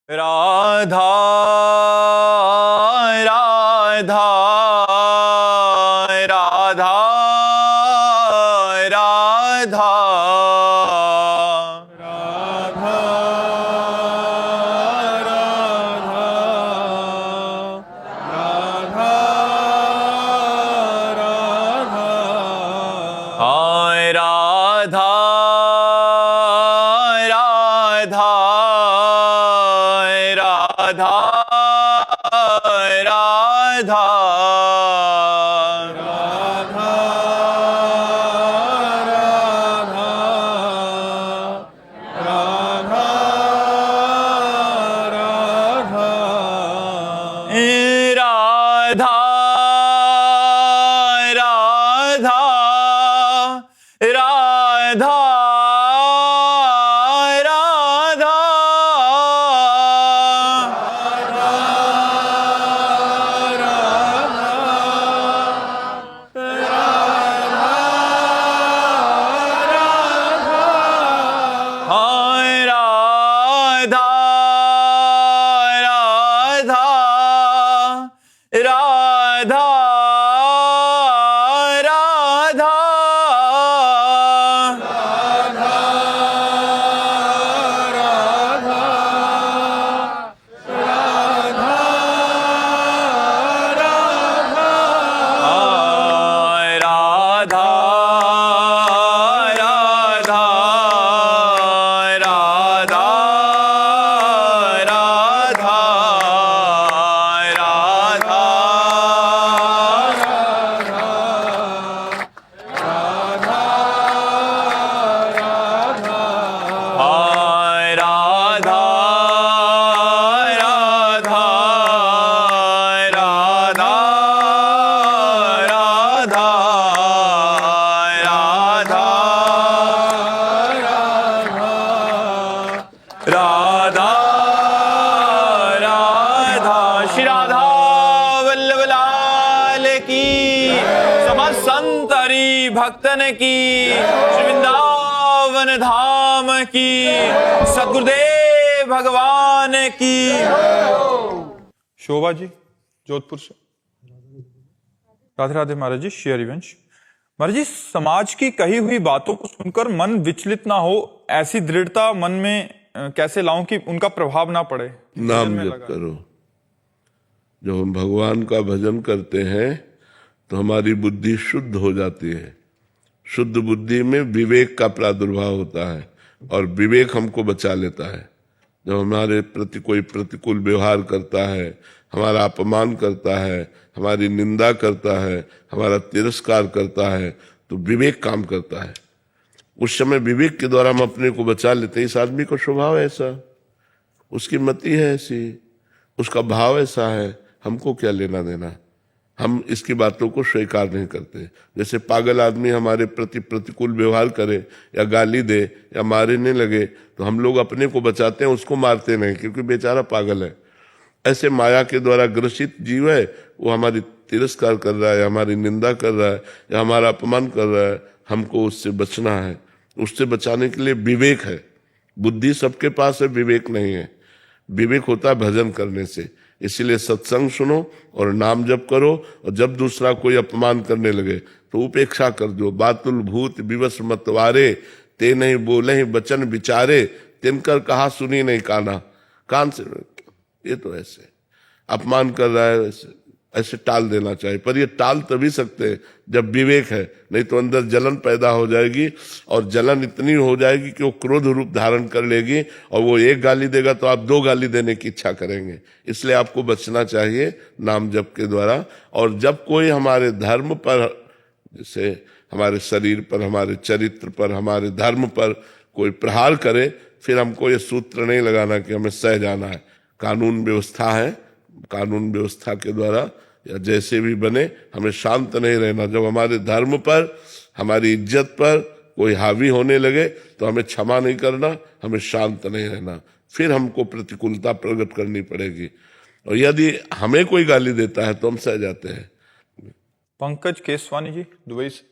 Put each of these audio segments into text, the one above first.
राधा राधा राधा राधा राधा राधा राधा राधा हाय राधा राधा राधा राधा राधा राधा राधा राधा राधा राधा हाय राधा राधा राधा राधा हाय राधा राधा राधा राधा राधा हाय राधा राधा राधा राधा राधा राधा श्री राधा वल्लभ लाल की समस्त संत हरि भक्तन की श्री वृंदावन धाम की सद्गुरुदेव भगवान की। शोभा जी जोधपुर से। राधे राधे महाराज जी। श्री हरिवंश महाराज जी, समाज की कही हुई बातों को सुनकर मन विचलित ना हो, ऐसी दृढ़ता मन में कैसे लाऊं कि उनका प्रभाव ना पड़े? नाम जप करो। जब हम भगवान का भजन करते हैं तो हमारी बुद्धि शुद्ध हो जाती है। शुद्ध बुद्धि में विवेक का प्रादुर्भाव होता है और विवेक हमको बचा लेता है। जब हमारे प्रति कोई प्रतिकूल व्यवहार करता है, हमारा अपमान करता है, हमारी निंदा करता है, हमारा तिरस्कार करता है, तो विवेक काम करता है। उस समय विवेक के द्वारा हम अपने को बचा लेते हैं। इस आदमी का स्वभाव ऐसा, उसकी मति है ऐसी, उसका भाव ऐसा है, हमको क्या लेना देना। हम इसकी बातों को स्वीकार नहीं करते। जैसे पागल आदमी हमारे प्रति प्रतिकूल व्यवहार करे या गाली दे या मारने लगे तो हम लोग अपने को बचाते हैं, उसको मारते नहीं, क्योंकि बेचारा पागल है। ऐसे माया के द्वारा ग्रसित जीव है, वो हमारी तिरस्कार कर रहा है, हमारी निंदा कर रहा है या हमारा अपमान कर रहा है, हमको उससे बचना है। उससे बचाने के लिए विवेक है। बुद्धि सबके पास है, विवेक नहीं है। विवेक होता है भजन करने से। इसीलिए सत्संग सुनो और नाम जप करो, और जब दूसरा कोई अपमान करने लगे तो उपेक्षा कर दो। बातुल भूत विवश मतवारे, ते नहीं बोले ही वचन विचारे, तिनकर कहा सुनी नहीं काना। कान से ये तो ऐसे अपमान कर रहा है, ऐसे टाल देना चाहिए। पर ये टाल तभी सकते हैं जब विवेक है, नहीं तो अंदर जलन पैदा हो जाएगी, और जलन इतनी हो जाएगी कि वो क्रोध रूप धारण कर लेगी, और वो एक गाली देगा तो आप दो गाली देने की इच्छा करेंगे। इसलिए आपको बचना चाहिए नाम जप के द्वारा। और जब कोई हमारे धर्म पर, जैसे हमारे शरीर पर, हमारे चरित्र पर, हमारे धर्म पर कोई प्रहार करे, फिर हमको ये सूत्र नहीं लगाना कि हमें सह जाना है। कानून व्यवस्था है, कानून व्यवस्था के द्वारा या जैसे भी बने हमें शांत नहीं रहना। जब हमारे धर्म पर, हमारी इज्जत पर कोई हावी होने लगे तो हमें क्षमा नहीं करना, हमें शांत नहीं रहना। फिर हमको प्रतिकूलता प्रकट करनी पड़ेगी। और यदि हमें कोई गाली देता है तो हम सह जाते हैं। पंकज केसवानी जी दुबई से।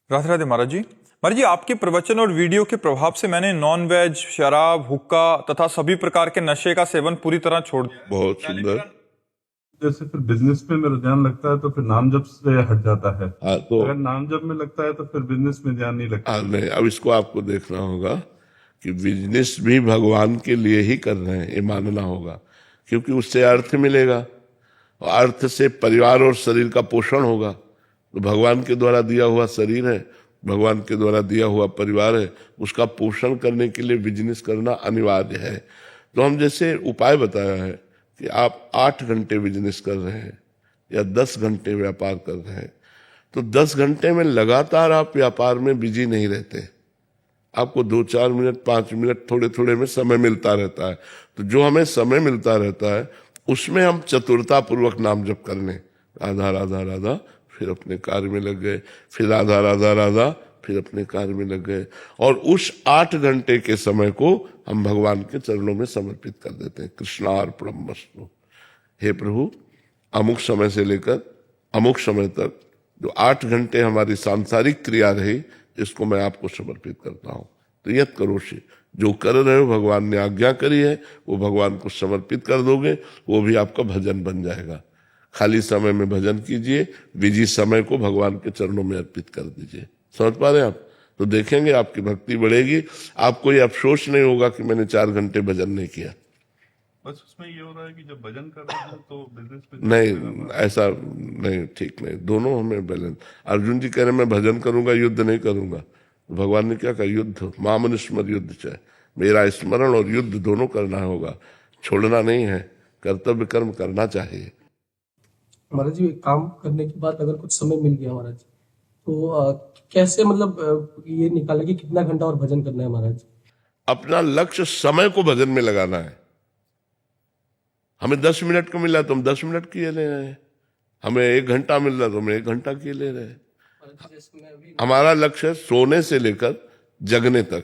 राधे राधे महाराज जी। महाराज जी, आपके प्रवचन और वीडियो के प्रभाव से मैंने नॉन वेज, शराब, हुक्का तथा सभी प्रकार के नशे का सेवन पूरी तरह छोड़ दिया। बहुत सुंदर। जैसे फिर बिजनेस में मेरा ध्यान लगता है तो फिर नाम जप से हट जाता है। हाँ तो अगर नाम जप में लगता है तो फिर बिजनेस में ध्यान नहीं लगता। नहीं, अब इसको आपको देखना होगा कि बिजनेस भी भगवान के लिए ही कर रहे हैं, ये मानना होगा, क्योंकि उससे अर्थ मिलेगा और अर्थ से परिवार और शरीर का पोषण होगा। तो भगवान के द्वारा दिया हुआ शरीर है, भगवान के द्वारा दिया हुआ परिवार है, उसका पोषण करने के लिए बिजनेस करना अनिवार्य है। तो हम जैसे उपाय बताया है कि आप 8 घंटे बिजनेस कर रहे हैं या 10 घंटे व्यापार कर रहे हैं, तो 10 घंटे में लगातार आप व्यापार में बिजी नहीं रहते। आपको 2-4 मिनट, 5 मिनट थोड़े थोड़े में समय मिलता रहता है। तो जो हमें समय मिलता रहता है उसमें हम चतुरता पूर्वक नाम जप कर लें, राधा राधा राधा, फिर अपने कार्य में लग गए, फिर राधा राधा राधा, फिर अपने कार्य में लग गए। और उस 8 घंटे के समय को हम भगवान के चरणों में समर्पित कर देते हैं। कृष्णार्पणमस्तु। हे प्रभु, अमुक समय से लेकर अमुक समय तक जो 8 घंटे हमारी सांसारिक क्रिया रही, इसको मैं आपको समर्पित करता हूँ। तो यत करोषि, जो कर रहे हो भगवान ने आज्ञा करी है वो भगवान को समर्पित कर दोगे, वो भी आपका भजन बन जाएगा। खाली समय में भजन कीजिए, बिजी समय को भगवान के चरणों में अर्पित कर दीजिए। समझ पा रहे हैं आप? तो देखेंगे आपकी भक्ति बढ़ेगी, आपको ये अफसोस नहीं होगा कि मैंने 4 घंटे भजन नहीं किया। बस उसमें ये हो रहा है कि जब भजन कर रहे हैं तो बिजनेस पे नहीं, ऐसा नहीं, ठीक नहीं, दोनों हमें बैलेंस। अर्जुन जी कह रहे मैं भजन करूंगा, युद्ध नहीं करूंगा। भगवान ने क्या कहा? युद्ध, मामनुस्मर युद्ध चाहे, मेरा स्मरण और युद्ध दोनों करना होगा, छोड़ना नहीं है, कर्तव्य कर्म करना चाहिए। महाराज जी, काम करने के बाद अगर कुछ समय मिल गया महाराज जी, तो कैसे मतलब ये निकाले कि कितना घंटा और भजन करना है महाराज? अपना लक्ष्य समय को भजन में लगाना है। हमें 10 मिनट को मिला तो हम 10 मिनट किए ले रहे हैं, हमें 1 घंटा मिल रहा तो हम 1 घंटा किए ले रहे हैं। हमारा लक्ष्य है सोने से लेकर जगने तक।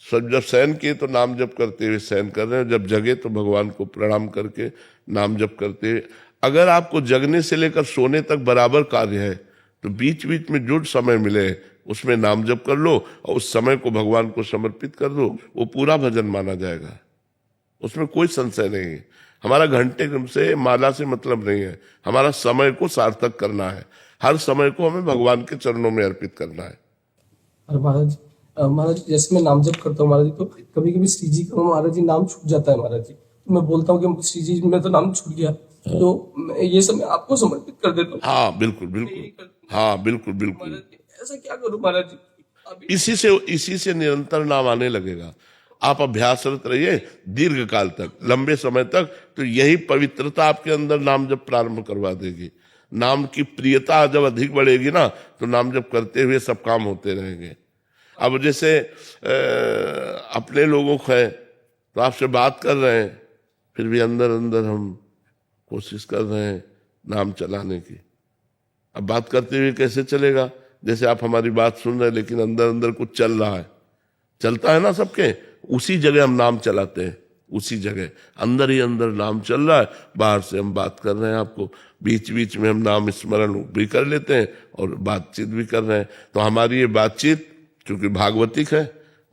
सब जब शयन किए तो नाम जप करते हुए शयन कर रहे हैं, जब जगे तो भगवान को प्रणाम करके नाम जप करते हुए। अगर आपको जगने से लेकर सोने तक बराबर कार्य है तो बीच बीच में जो समय मिले उसमें नाम जप कर लो और उस समय को भगवान को समर्पित कर दो, वो पूरा भजन माना जाएगा, उसमें कोई संशय नहीं है। हमारा घंटे से माला से मतलब नहीं है, हमारा समय को सार्थक करना है, हर समय को हमें भगवान के चरणों में अर्पित करना है। और महाराज जैसे मैं नाम जप करता हूँ महाराज जी, तो कभी कभी श्री जी का महाराज जी नाम छूट जाता है महाराज जी, तो मैं बोलता हूँ कि श्री जी में तो नाम छूट गया, तो ये सब मैं आपको समर्पित कर देता हूँ। हाँ बिल्कुल बिल्कुल, हाँ बिल्कुल बिल्कुल। ऐसा क्या करूँ महाराज जी? इसी से निरंतर नाम आने लगेगा। आप अभ्यासरत रहिए दीर्घ काल तक, लंबे समय तक, तो यही पवित्रता आपके अंदर नाम जब प्रारंभ करवा देगी। नाम की प्रियता जब अधिक बढ़ेगी ना, तो नाम जब करते हुए सब काम होते रहेंगे। अब जैसे अपने लोगों को है तो आपसे बात कर रहे हैं, फिर भी अंदर अंदर हम कोशिश कर रहे हैं नाम चलाने की। अब बात करते हुए कैसे चलेगा? जैसे आप हमारी बात सुन रहे हैं लेकिन अंदर अंदर कुछ चल रहा है, चलता है ना सबके, उसी जगह हम नाम चलाते हैं, उसी जगह अंदर ही अंदर नाम चल रहा है। बाहर से हम बात कर रहे हैं, आपको बीच बीच में हम नाम स्मरण भी कर लेते हैं और बातचीत भी कर रहे हैं। तो हमारी ये बातचीत चूंकि भागवतिक है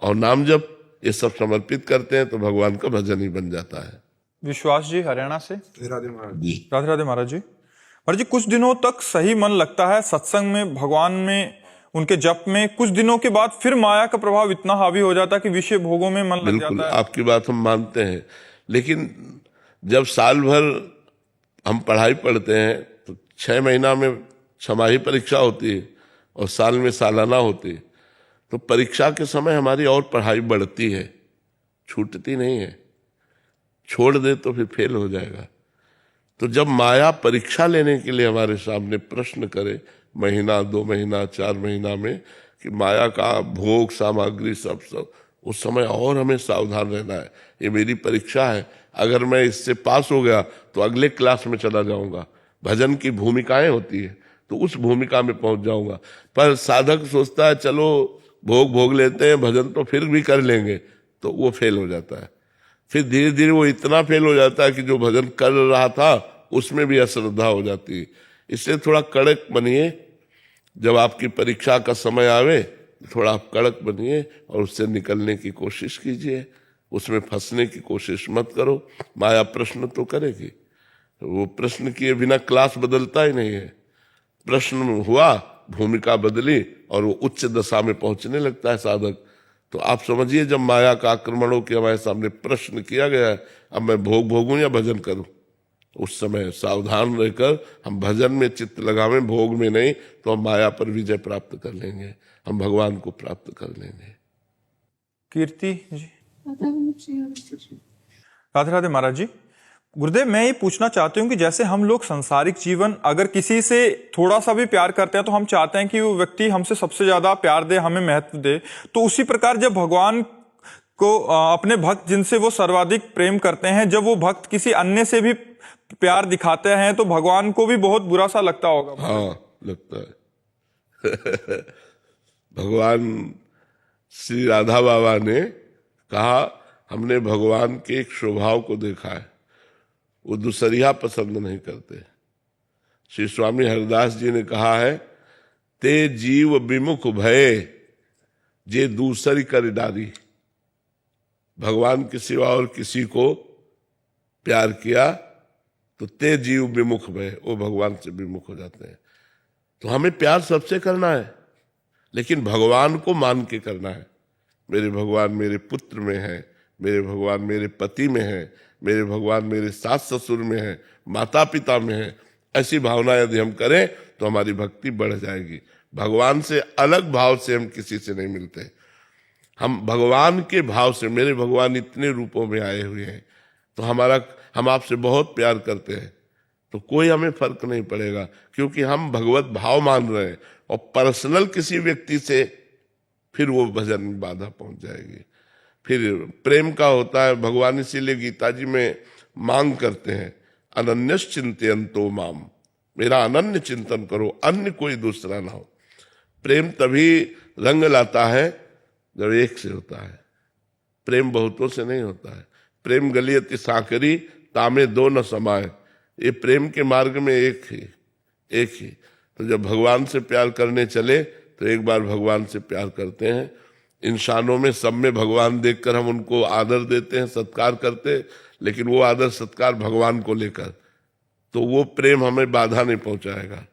और नाम जब ये सब समर्पित करते हैं तो भगवान का भजन ही बन जाता है। विश्वास जी हरियाणा से। जी राधे राधे महाराज जी। महाराज जी, कुछ दिनों तक सही मन लगता है सत्संग में, भगवान में, उनके जप में, कुछ दिनों के बाद फिर माया का प्रभाव इतना हावी हो जाता है कि विषय भोगों में मन लग जाता है। आपकी बात हम मानते हैं, लेकिन जब साल भर हम पढ़ाई पढ़ते हैं तो 6 महीना में छमाही परीक्षा होती है और साल में सालाना होती है, तो परीक्षा के समय हमारी और पढ़ाई बढ़ती है, छूटती नहीं है। छोड़ दे तो फिर फेल हो जाएगा। तो जब माया परीक्षा लेने के लिए हमारे सामने प्रश्न करे, महीना 2 महीना 4 महीना में, कि माया का भोग सामग्री सब उस समय और हमें सावधान रहना है। ये मेरी परीक्षा है, अगर मैं इससे पास हो गया तो अगले क्लास में चला जाऊंगा। भजन की भूमिकाएं होती है तो उस भूमिका में पहुंच जाऊंगा। पर साधक सोचता है चलो भोग लेते हैं, भजन तो फिर भी कर लेंगे, तो वो फेल हो जाता है। फिर धीरे धीरे वो इतना फेल हो जाता है कि जो भजन कर रहा था उसमें भी अश्रद्धा हो जाती है। इसलिए थोड़ा कड़क बनिए, जब आपकी परीक्षा का समय आवे थोड़ा आप कड़क बनिए और उससे निकलने की कोशिश कीजिए, उसमें फंसने की कोशिश मत करो। माया प्रश्न तो करेगी, वो प्रश्न किए बिना क्लास बदलता ही नहीं है। प्रश्न हुआ, भूमिका बदली और वो उच्च दशा में पहुंचने लगता है साधक। तो आप समझिए जब माया का आक्रमण हो कि हमारे सामने प्रश्न किया गया है, अब मैं भोग भोगूं या भजन करूं, उस समय सावधान रहकर हम भजन में चित्त लगावें, भोग में नहीं, तो हम माया पर विजय प्राप्त कर लेंगे, हम भगवान को प्राप्त कर लेंगे। कीर्ति जी। राधे राधे महाराज जी। गुरुदेव, मैं ये पूछना चाहती हूँ कि जैसे हम लोग सांसारिक जीवन अगर किसी से थोड़ा सा भी प्यार करते हैं तो हम चाहते हैं कि वो व्यक्ति हमसे सबसे ज्यादा प्यार दे, हमें महत्व दे। तो उसी प्रकार जब भगवान को अपने भक्त जिनसे वो सर्वाधिक प्रेम करते हैं, जब वो भक्त किसी अन्य से भी प्यार दिखाते हैं तो भगवान को भी बहुत बुरा सा लगता होगा। हाँ, लगता है। भगवान श्री राधा बाबा ने कहा, हमने भगवान के एक स्वभाव को देखा है, वो दूसरिया पसंद नहीं करते। श्री स्वामी हरिदास जी ने कहा है, ते जीव विमुख भय जे दूसरी कर डारी। भगवान के सिवा और किसी को प्यार किया तो ते जीव विमुख भय, वो भगवान से विमुख हो जाते हैं। तो हमें प्यार सबसे करना है, लेकिन भगवान को मान के करना है। मेरे भगवान मेरे पुत्र में है, मेरे भगवान मेरे पति में है, मेरे भगवान मेरे सास ससुर में है, माता पिता में है। ऐसी भावना यदि हम करें तो हमारी भक्ति बढ़ जाएगी। भगवान से अलग भाव से हम किसी से नहीं मिलते, हम भगवान के भाव से। मेरे भगवान इतने रूपों में आए हुए हैं, तो हम आपसे बहुत प्यार करते हैं, तो कोई हमें फर्क नहीं पड़ेगा, क्योंकि हम भगवत भाव मान रहे हैं। और पर्सनल किसी व्यक्ति से फिर वो भजन में बाधा पहुंच जाएगी। फिर प्रेम का होता है, भगवान इसीलिए गीता जी में मांग करते हैं, अनन्यस चिंतयन्तो माम, मेरा अनन्य चिंतन करो, अन्य कोई दूसरा ना हो। प्रेम तभी रंग लाता है जब एक से होता है, प्रेम बहुतों से नहीं होता है। प्रेम गलियति साकरी तामे दो न समाये, ये प्रेम के मार्ग में एक ही। तो जब भगवान से प्यार करने चले तो एक बार भगवान से प्यार करते हैं। इंसानों में सब में भगवान देखकर हम उनको आदर देते हैं, सत्कार करते हैं, लेकिन वो आदर सत्कार भगवान को लेकर, तो वो प्रेम हमें बाधा नहीं पहुंचाएगा।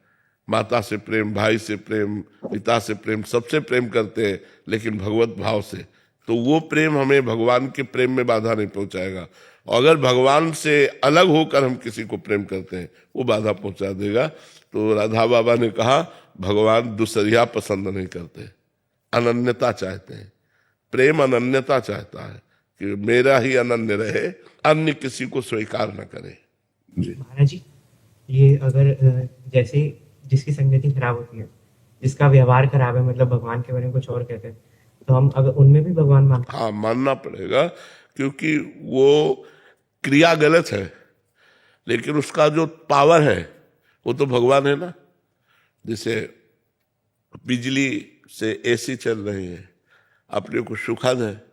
माता से प्रेम, भाई से प्रेम, पिता से प्रेम, सबसे प्रेम करते हैं, लेकिन भगवत भाव से, तो वो प्रेम हमें भगवान के प्रेम में बाधा नहीं पहुंचाएगा। और अगर भगवान से अलग होकर हम किसी को प्रेम करते हैं, वो बाधा पहुंचा देगा। तो राधा बाबा ने कहा, भगवान दूसरिया पसंद नहीं करते, अनन्यता चाहते हैं। प्रेम अनन्यता चाहता है कि मेरा ही अनन्य रहे, अन्य किसी को स्वीकार न करे। महाराज जी, ये अगर जैसे जिसकी संगति खराब होती है, जिसका व्यवहार खराब है, मतलब भगवान के बारे में कुछ और कहते हैं, तो हम अगर उनमें भी भगवान मानते? हाँ, मानना पड़ेगा, क्योंकि वो क्रिया गलत है, लेकिन उसका जो पावर है वो तो भगवान है ना। जैसे बिजली से एसी चल रही है, अपने को सुखद है,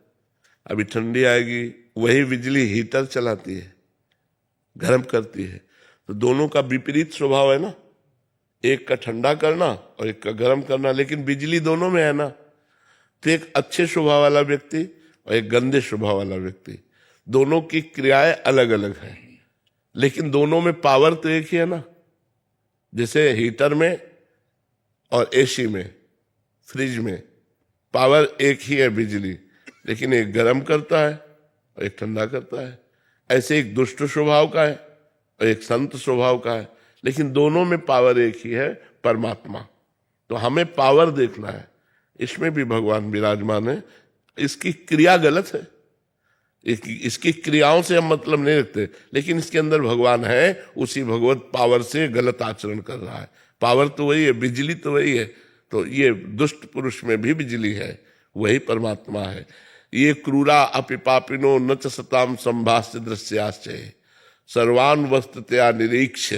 अभी ठंडी आएगी, वही बिजली हीटर चलाती है, गर्म करती है। तो दोनों का विपरीत स्वभाव है ना, एक का ठंडा करना और एक का गर्म करना, लेकिन बिजली दोनों में है ना। तो एक अच्छे स्वभाव वाला व्यक्ति और एक गंदे स्वभाव वाला व्यक्ति, दोनों की क्रियाएं अलग अलग हैं, लेकिन दोनों में पावर तो एक ही है ना। जैसे हीटर में और एसी में, फ्रिज में पावर एक ही है बिजली, लेकिन एक गर्म करता है और एक ठंडा करता है। ऐसे एक दुष्ट स्वभाव का है और एक संत स्वभाव का है, लेकिन दोनों में पावर एक ही है, परमात्मा। तो हमें पावर देखना है, इसमें भी भगवान विराजमान है। इसकी क्रिया गलत है, इसकी क्रियाओं से हम मतलब नहीं रखते, लेकिन इसके अंदर भगवान है, उसी भगवत पावर से गलत आचरण कर रहा है। पावर तो वही है, बिजली तो वही है, तो ये दुष्ट पुरुष में भी बिजली है, वही परमात्मा है। ये क्रूरा अपि पापिनो न च सताम संभाष्य दृश्याश्चय सर्वान वस्तुतया निरीक्ष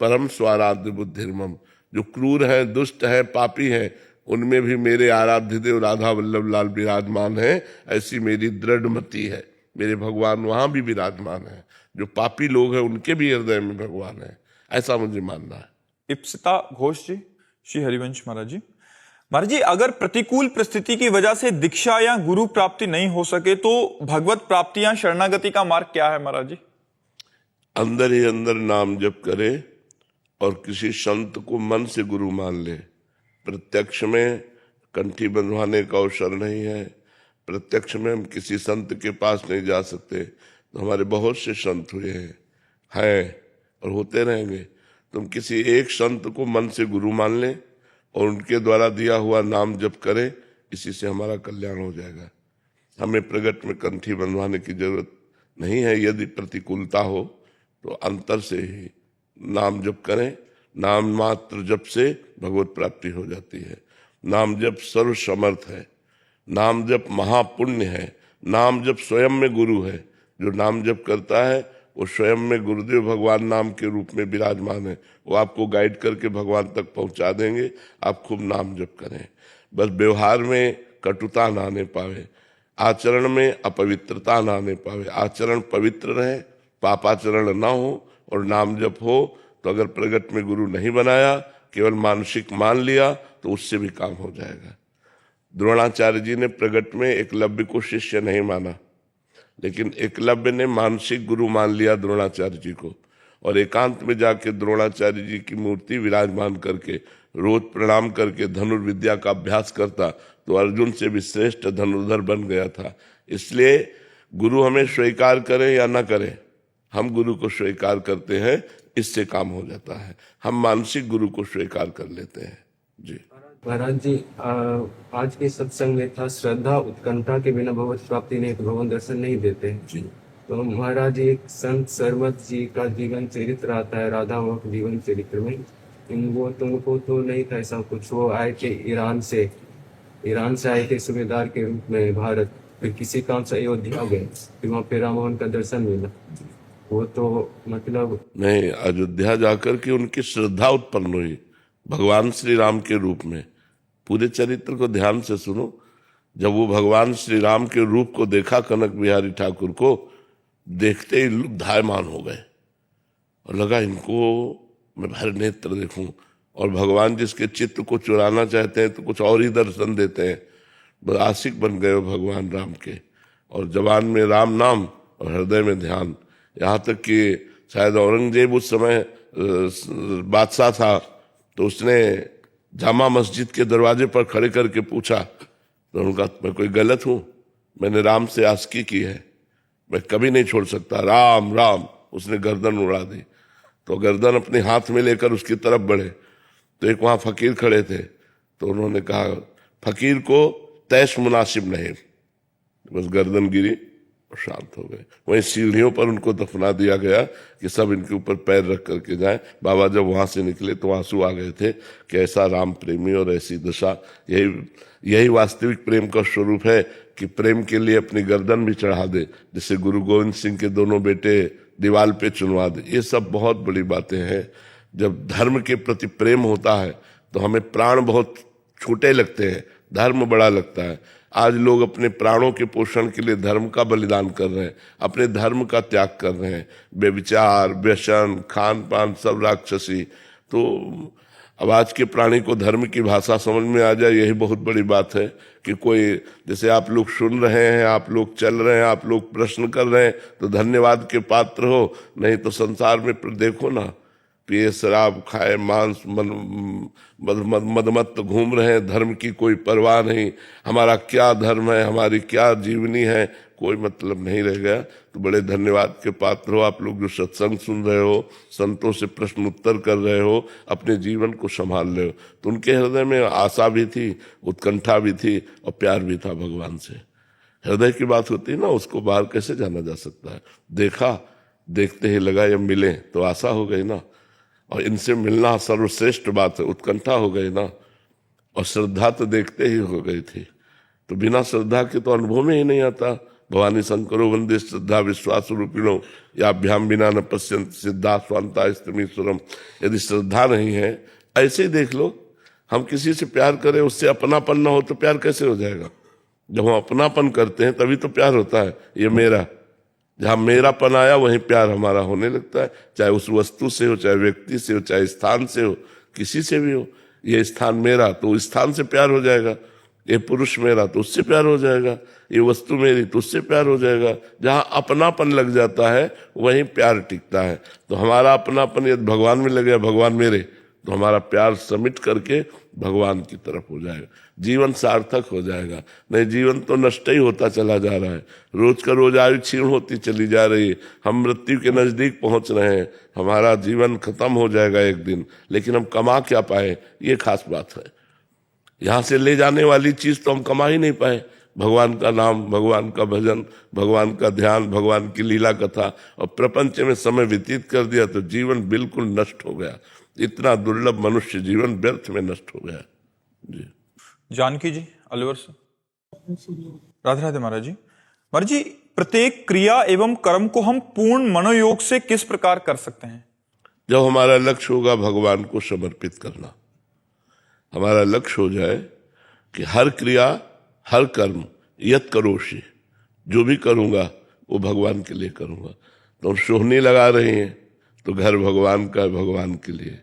परम स्वाराध्य बुद्धिर्मम। जो क्रूर है, दुष्ट है, पापी है, उनमें भी मेरे आराध्य देव राधा वल्लभ लाल विराजमान है। ऐसी मेरी दृढ़ मति है, मेरे भगवान वहां भी विराजमान है। जो पापी लोग हैं उनके भी हृदय में भगवान है, ऐसा मुझे मानना है। इप्सिता घोष जी, श्री हरिवंश महाराज जी। महाराज जी, अगर प्रतिकूल परिस्थिति की वजह से दीक्षा या गुरु प्राप्ति नहीं हो सके तो भगवत प्राप्ति या शरणागति का मार्ग क्या है महाराज जी? अंदर ही अंदर नाम जप करे और किसी संत को मन से गुरु मान ले। प्रत्यक्ष में कंठी बंधवाने का अवसर नहीं है, प्रत्यक्ष में हम किसी संत के पास नहीं जा सकते। तो हमारे बहुत से संत हुए हैं और होते रहेंगे। तुम किसी एक संत को मन से गुरु मान ले और उनके द्वारा दिया हुआ नाम जप करें, इसी से हमारा कल्याण हो जाएगा। हमें प्रगट में कंठी बंधवाने की जरूरत नहीं है। यदि प्रतिकूलता हो तो अंतर से ही नाम जप करें। नाम मात्र जप से भगवत प्राप्ति हो जाती है। नाम जप सर्व समर्थ है, नाम जप महापुण्य है, नाम जप स्वयं में गुरु है। जो नाम जप करता है वो स्वयं में गुरुदेव भगवान नाम के रूप में विराजमान है। वो आपको गाइड करके भगवान तक पहुंचा देंगे। आप खूब नाम जप करें, बस व्यवहार में कटुता ना आने पावे, आचरण में अपवित्रता ना आने पावे। आचरण पवित्र रहे, पापाचरण ना हो और नाम जप हो। तो अगर प्रगट में गुरु नहीं बनाया, केवल मानसिक मान लिया, तो उससे भी काम हो जाएगा। द्रोणाचार्य जी ने प्रगट में एकलव्य को शिष्य नहीं माना, लेकिन एकलव्य ने मानसिक गुरु मान लिया द्रोणाचार्य जी को और एकांत में जाके द्रोणाचार्य जी की मूर्ति विराजमान करके रोज प्रणाम करके धनुर्विद्या का अभ्यास करता तो अर्जुन से भी श्रेष्ठ धनुर्धर बन गया था। इसलिए गुरु हमें स्वीकार करें या ना करें, हम गुरु को स्वीकार करते हैं, इससे काम हो जाता है। हम मानसिक गुरु को स्वीकार कर लेते हैं। जी महाराज जी, आज के सत्संग में था श्रद्धा उत्कंठा के बिना भगवत प्राप्ति नहीं, तो भगवान दर्शन नहीं देते जी। तो महाराज जी, एक संत सरमत जी का जीवन चरित्र आता है राधा मोहन के जीवन चरित्र में। वो तुमको तो नहीं था ऐसा कुछ। वो आए थे ईरान से आए थे सूबेदार के रूप में भारत, फिर किसी काम से अयोध्या गए, फिर वहाँ पे राम मोहन का दर्शन मिला। वो तो मतलब नहीं, अयोध्या जाकर के उनकी श्रद्धा उत्पन्न हुई भगवान श्री राम के रूप में। पूरे चरित्र को ध्यान से सुनो। जब वो भगवान श्री राम के रूप को देखा कनक बिहारी ठाकुर को, देखते ही लोग धायमान हो गए और लगा इनको मैं भर नेत्र देखूं। और भगवान जिसके चित्त को चुराना चाहते हैं तो कुछ और ही दर्शन देते हैं। बस आशिक बन गए भगवान राम के, और जबान में राम नाम और हृदय में ध्यान। यहाँ तक कि शायद औरंगजेब उस समय बादशाह था, तो उसने जामा मस्जिद के दरवाजे पर खड़े करके पूछा, तो उनका मैं कोई गलत हूँ? मैंने राम से आशिकी की है, मैं कभी नहीं छोड़ सकता। राम राम, उसने गर्दन उड़ा दी। तो गर्दन अपने हाथ में लेकर उसकी तरफ बढ़े तो एक वहां फकीर खड़े थे, तो उन्होंने कहा फकीर को तैश मुनासिब नहीं। बस गर्दन गिरी और शांत हो गए। वहीं सीढ़ियों पर उनको दफना दिया गया कि सब इनके ऊपर पैर रख करके जाएं। बाबा जब वहां से निकले तो आंसू आ गए थे कि ऐसा राम प्रेमी और ऐसी दशा, यही वास्तविक प्रेम का स्वरूप है कि प्रेम के लिए अपनी गर्दन भी चढ़ा दे, जिससे गुरु गोविंद सिंह के दोनों बेटे दीवाल पे चुनवा दे। ये सब बहुत बड़ी बातें हैं। जब धर्म के प्रति प्रेम होता है तो हमें प्राण बहुत छोटे लगते हैं, धर्म बड़ा लगता है। आज लोग अपने प्राणों के पोषण के लिए धर्म का बलिदान कर रहे हैं, अपने धर्म का त्याग कर रहे हैं। बेविचार, व्यसन, खान पान सब राक्षसी। तो अब आज के प्राणी को धर्म की भाषा समझ में आ जाए, यही बहुत बड़ी बात है। कि कोई, जैसे आप लोग सुन रहे हैं, आप लोग चल रहे हैं, आप लोग प्रश्न कर रहे हैं, तो धन्यवाद के पात्र हो। नहीं तो संसार में देखो ना, पिए शराब, खाए मांस, मदमत्त घूम रहे हैं, धर्म की कोई परवाह नहीं। हमारा क्या धर्म है, हमारी क्या जीवनी है, कोई मतलब नहीं रह गया। तो बड़े धन्यवाद के पात्र हो आप लोग जो सत्संग सुन रहे हो, संतों से प्रश्न उत्तर कर रहे हो, अपने जीवन को संभाल रहे हो। तो उनके हृदय में आशा भी थी, उत्कंठा भी थी और प्यार भी था भगवान से। हृदय की बात होती है ना, उसको बाहर कैसे जाना जा सकता है। देखा, देखते ही लगा ये मिले तो आशा हो गई ना, और इनसे मिलना सर्वश्रेष्ठ बात है, उत्कंठा हो गई ना। और श्रद्धा तो देखते ही हो गई थी, तो बिना श्रद्धा के तो अनुभव में ही नहीं आता। भवानी शंकरो वंदे श्रद्धा विश्वास रूपिणो याभ्याम बिना न पश्यंत सिद्धा स्वांता स्त्रीमीश्वरम। यदि श्रद्धा नहीं है, ऐसे ही देख लो, हम किसी से प्यार करें, उससे अपनापन ना हो तो प्यार कैसे हो जाएगा। जब हम अपनापन करते हैं तभी तो प्यार होता है। ये मेरा, जहां मेरापन आया वहीं प्यार हमारा होने लगता है, चाहे उस वस्तु से हो, चाहे व्यक्ति से हो, चाहे स्थान से हो, किसी से भी हो। ये स्थान मेरा, तो उस स्थान से प्यार हो जाएगा। ये पुरुष मेरा, तो उससे प्यार हो जाएगा। ये वस्तु मेरी, तो उससे प्यार हो जाएगा। जहां अपनापन लग जाता है वहीं प्यार टिकता है। तो हमारा अपनापन यदि भगवान में लगे, भगवान मेरे, तो हमारा प्यार समिट करके भगवान की तरफ हो जाएगा, जीवन सार्थक हो जाएगा। नहीं, जीवन तो नष्ट ही होता चला जा रहा है। रोज का रोज आयु क्षीण होती चली जा रही है। हम मृत्यु के नजदीक पहुंच रहे हैं। हमारा जीवन खत्म हो जाएगा एक दिन, लेकिन हम कमा क्या पाए, ये खास बात है। यहां से ले जाने वाली चीज तो हम कमा ही नहीं पाए। भगवान का नाम, भगवान का भजन, भगवान का ध्यान, भगवान की लीला कथा, और प्रपंच में समय व्यतीत कर दिया तो जीवन बिल्कुल नष्ट हो गया। इतना दुर्लभ मनुष्य जीवन व्यर्थ में नष्ट हो गया। जी, जानकी जी अलवर से। राधे राधे महाराज जी। महाराज जी, प्रत्येक क्रिया एवं कर्म को हम पूर्ण मनोयोग से किस प्रकार कर सकते हैं? जब हमारा लक्ष्य होगा भगवान को समर्पित करना, हमारा लक्ष्य हो जाए कि हर क्रिया, हर कर्म यत करोषि, जो भी करूंगा वो भगवान के लिए करूंगा। तो हम सोहनी लगा रहे हैं तो घर भगवान का, भगवान के लिए।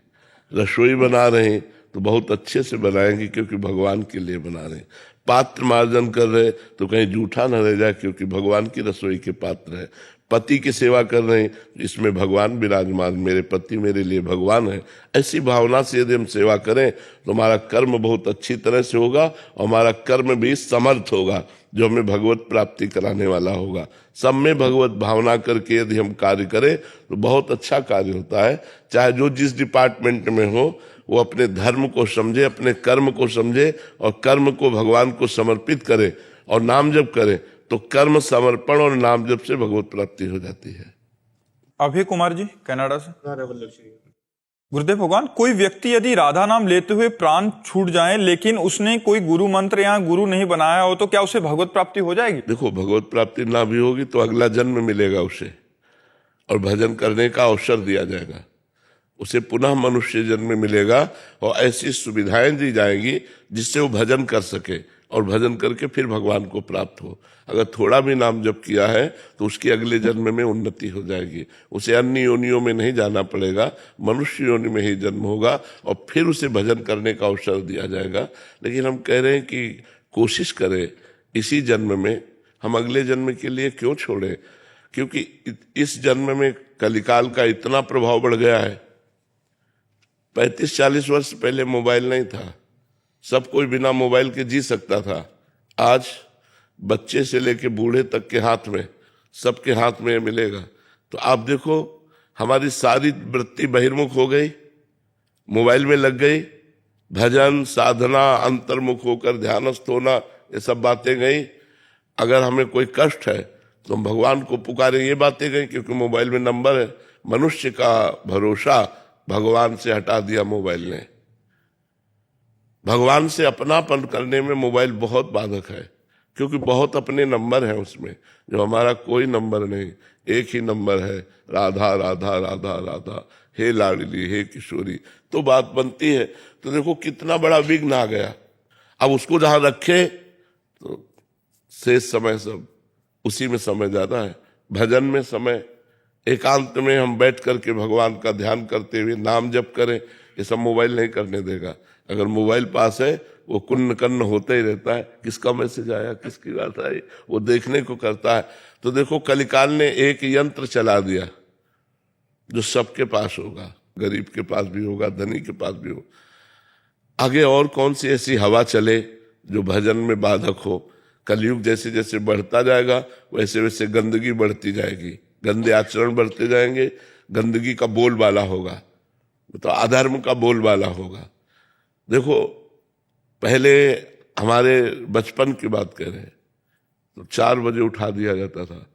रसोई बना रहे हैं तो बहुत अच्छे से बनाएंगे क्योंकि भगवान के लिए बना रहे हैं। पात्र मार्जन कर रहे तो कहीं जूठा न रह जाए क्योंकि भगवान की रसोई के पात्र है। पति की सेवा कर रहे हैं, इसमें भगवान विराजमान, मेरे पति मेरे लिए भगवान है। ऐसी भावना से यदि हम सेवा करें तो हमारा कर्म बहुत अच्छी तरह से होगा और हमारा कर्म भी समर्थ होगा, जो हमें भगवत प्राप्ति कराने वाला होगा। सब में भगवत भावना करके यदि हम कार्य करें तो बहुत अच्छा कार्य होता है। चाहे जो जिस डिपार्टमेंट में हो, वो अपने धर्म को समझे, अपने कर्म को समझे और कर्म को भगवान को समर्पित करे और नाम जप करे, तो कर्म समर्पण और नाम जप से भगवत प्राप्ति हो जाती है। अभय कुमार जी कनाडा से। गुरुदेव भगवान, कोई व्यक्ति यदि राधा नाम लेते हुए प्राण छूट जाए लेकिन उसने कोई गुरु मंत्र या गुरु नहीं बनाया हो, तो क्या उसे भगवत प्राप्ति हो जाएगी? देखो, भगवत प्राप्ति ना भी होगी तो अगला जन्म मिलेगा उसे, और भजन करने का अवसर दिया जाएगा उसे। पुनः मनुष्य जन्म मिलेगा और ऐसी सुविधाएं दी जाएंगी जिससे वो भजन कर सके और भजन करके फिर भगवान को प्राप्त हो। अगर थोड़ा भी नाम जप किया है तो उसकी अगले जन्म में उन्नति हो जाएगी। उसे अन्य योनियों में नहीं जाना पड़ेगा, मनुष्य योनि में ही जन्म होगा और फिर उसे भजन करने का अवसर दिया जाएगा। लेकिन हम कह रहे हैं कि कोशिश करें इसी जन्म में, हम अगले जन्म के लिए क्यों छोड़ें? क्योंकि इस जन्म में कलिकाल का इतना प्रभाव बढ़ गया है। 35-40 वर्ष पहले मोबाइल नहीं था, सब कोई बिना मोबाइल के जी सकता था। आज बच्चे से लेके बूढ़े तक के हाथ में, सबके हाथ में मिलेगा। तो आप देखो, हमारी सारी वृत्ति बहिर्मुख हो गई, मोबाइल में लग गई। भजन साधना, अंतर्मुख होकर ध्यानस्थ होना, ये सब बातें गई। अगर हमें कोई कष्ट है तो हम भगवान को पुकारें, ये बातें गई क्योंकि मोबाइल में नंबर है। मनुष्य का भरोसा भगवान से हटा दिया मोबाइल ने। भगवान से अपनापन करने में मोबाइल बहुत बाधक है क्योंकि बहुत अपने नंबर हैं उसमें, जो हमारा कोई नंबर नहीं। एक ही नंबर है, राधा राधा राधा राधा, हे लाडली हे किशोरी, तो बात बनती है। तो देखो कितना बड़ा विघ्न आ गया। अब उसको जहां रखे तो शेष समय सब उसी में समय ज्यादा है। भजन में समय, एकांत में हम बैठ करके भगवान का ध्यान करते हुए नाम जप करें, ये सब मोबाइल नहीं करने देगा। अगर मोबाइल पास है वो कुन्न कन्न होता ही रहता है, किसका मैसेज आया, किसकी बात आई, वो देखने को करता है। तो देखो कलिकाल ने एक यंत्र चला दिया जो सबके पास होगा, गरीब के पास भी होगा, धनी के पास भी होगा। आगे और कौन सी ऐसी हवा चले जो भजन में बाधक हो? कलयुग जैसे जैसे बढ़ता जाएगा वैसे वैसे गंदगी बढ़ती जाएगी, गंदे आचरण बढ़ते जाएंगे, गंदगी का बोलबाला होगा, तो अधर्म का बोलबाला होगा। देखो पहले हमारे बचपन की बात कर रहे हैं तो 4 बजे उठा दिया जाता था,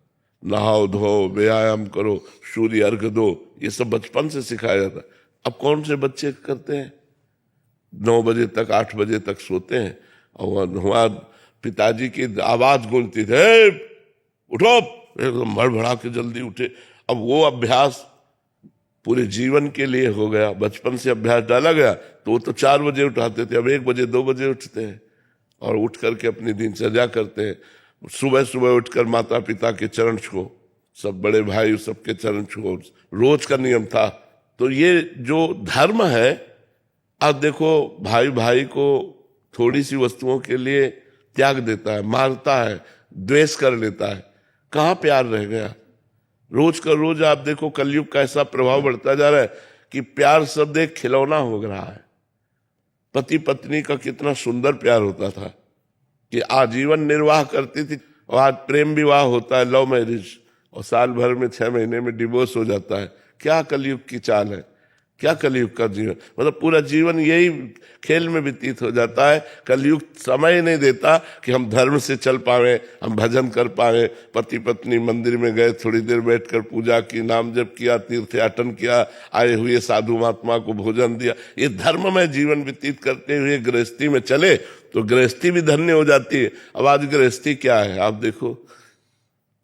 नहाओ धो, व्यायाम करो, सूर्य अर्घ दो, ये सब बचपन से सिखाया जाता। अब कौन से बच्चे करते हैं? 9 बजे तक 8 बजे तक सोते हैं और वहां पिताजी की आवाज गूंजती थी, उठो, एकदम भड़बड़ा के जल्दी उठे। अब वो अभ्यास पूरे जीवन के लिए हो गया, बचपन से अभ्यास डाला गया। तो वो तो 4 बजे उठाते थे, अब 1 बजे 2 बजे उठते हैं और उठ करके अपनी दिनचर्या करते हैं। सुबह सुबह उठकर माता पिता के चरण छुओ, सब बड़े भाई सबके चरण छुओ, रोज का नियम था। तो ये जो धर्म है आज देखो भाई भाई को थोड़ी सी वस्तुओं के लिए त्याग देता है, मारता है, द्वेष कर लेता है। कहाँ प्यार रह गया? रोज का रोज आप देखो कलयुग का ऐसा प्रभाव बढ़ता जा रहा है कि प्यार शब्द एक खिलौना हो रहा है। पति पत्नी का कितना सुंदर प्यार होता था कि आजीवन निर्वाह करती थी, और आज प्रेम विवाह होता है, लव मैरिज, और साल भर में 6 महीने में डिवोर्स हो जाता है। क्या कलयुग की चाल है, क्या कलयुग का जीवन, मतलब पूरा जीवन यही खेल में व्यतीत हो जाता है। कलयुग समय नहीं देता कि हम धर्म से चल पावे, हम भजन कर पावे। पति पत्नी मंदिर में गए, थोड़ी देर बैठकर पूजा की, नाम जप किया, तीर्थयाटन किया, आए हुए साधु महात्मा को भोजन दिया, ये धर्म में जीवन व्यतीत करते हुए गृहस्थी में चले तो गृहस्थी भी धन्य हो जाती है। अब आज गृहस्थी क्या है आप देखो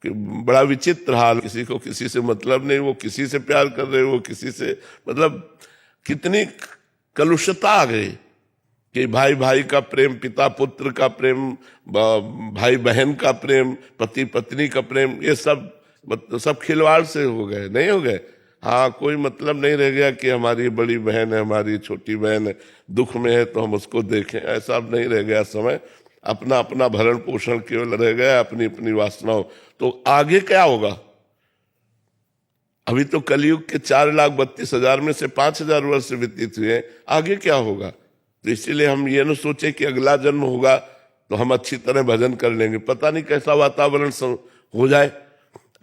कि बड़ा विचित्र हाल, किसी को किसी से मतलब नहीं, वो किसी से प्यार कर रहे, वो किसी से, मतलब कितनी कलुषता आ गई कि भाई भाई का प्रेम, पिता पुत्र का प्रेम, भाई बहन का प्रेम, पति पत्नी का प्रेम, ये सब खिलवाड़ से हो गए, नहीं हो गए। हाँ, कोई मतलब नहीं रह गया कि हमारी बड़ी बहन है, हमारी छोटी बहन है, दुख में है तो हम उसको देखें, ऐसा अब नहीं रह गया समय। अपना अपना भरण पोषण केवल रह गया, अपनी अपनी वासनाओं। तो आगे क्या होगा? अभी तो कलयुग के 4,32,000 में से 5,000 वर्ष व्यतीत हुए, आगे क्या होगा? तो इसीलिए हम ये न सोचे कि अगला जन्म होगा तो हम अच्छी तरह भजन कर लेंगे, पता नहीं कैसा वातावरण हो जाए।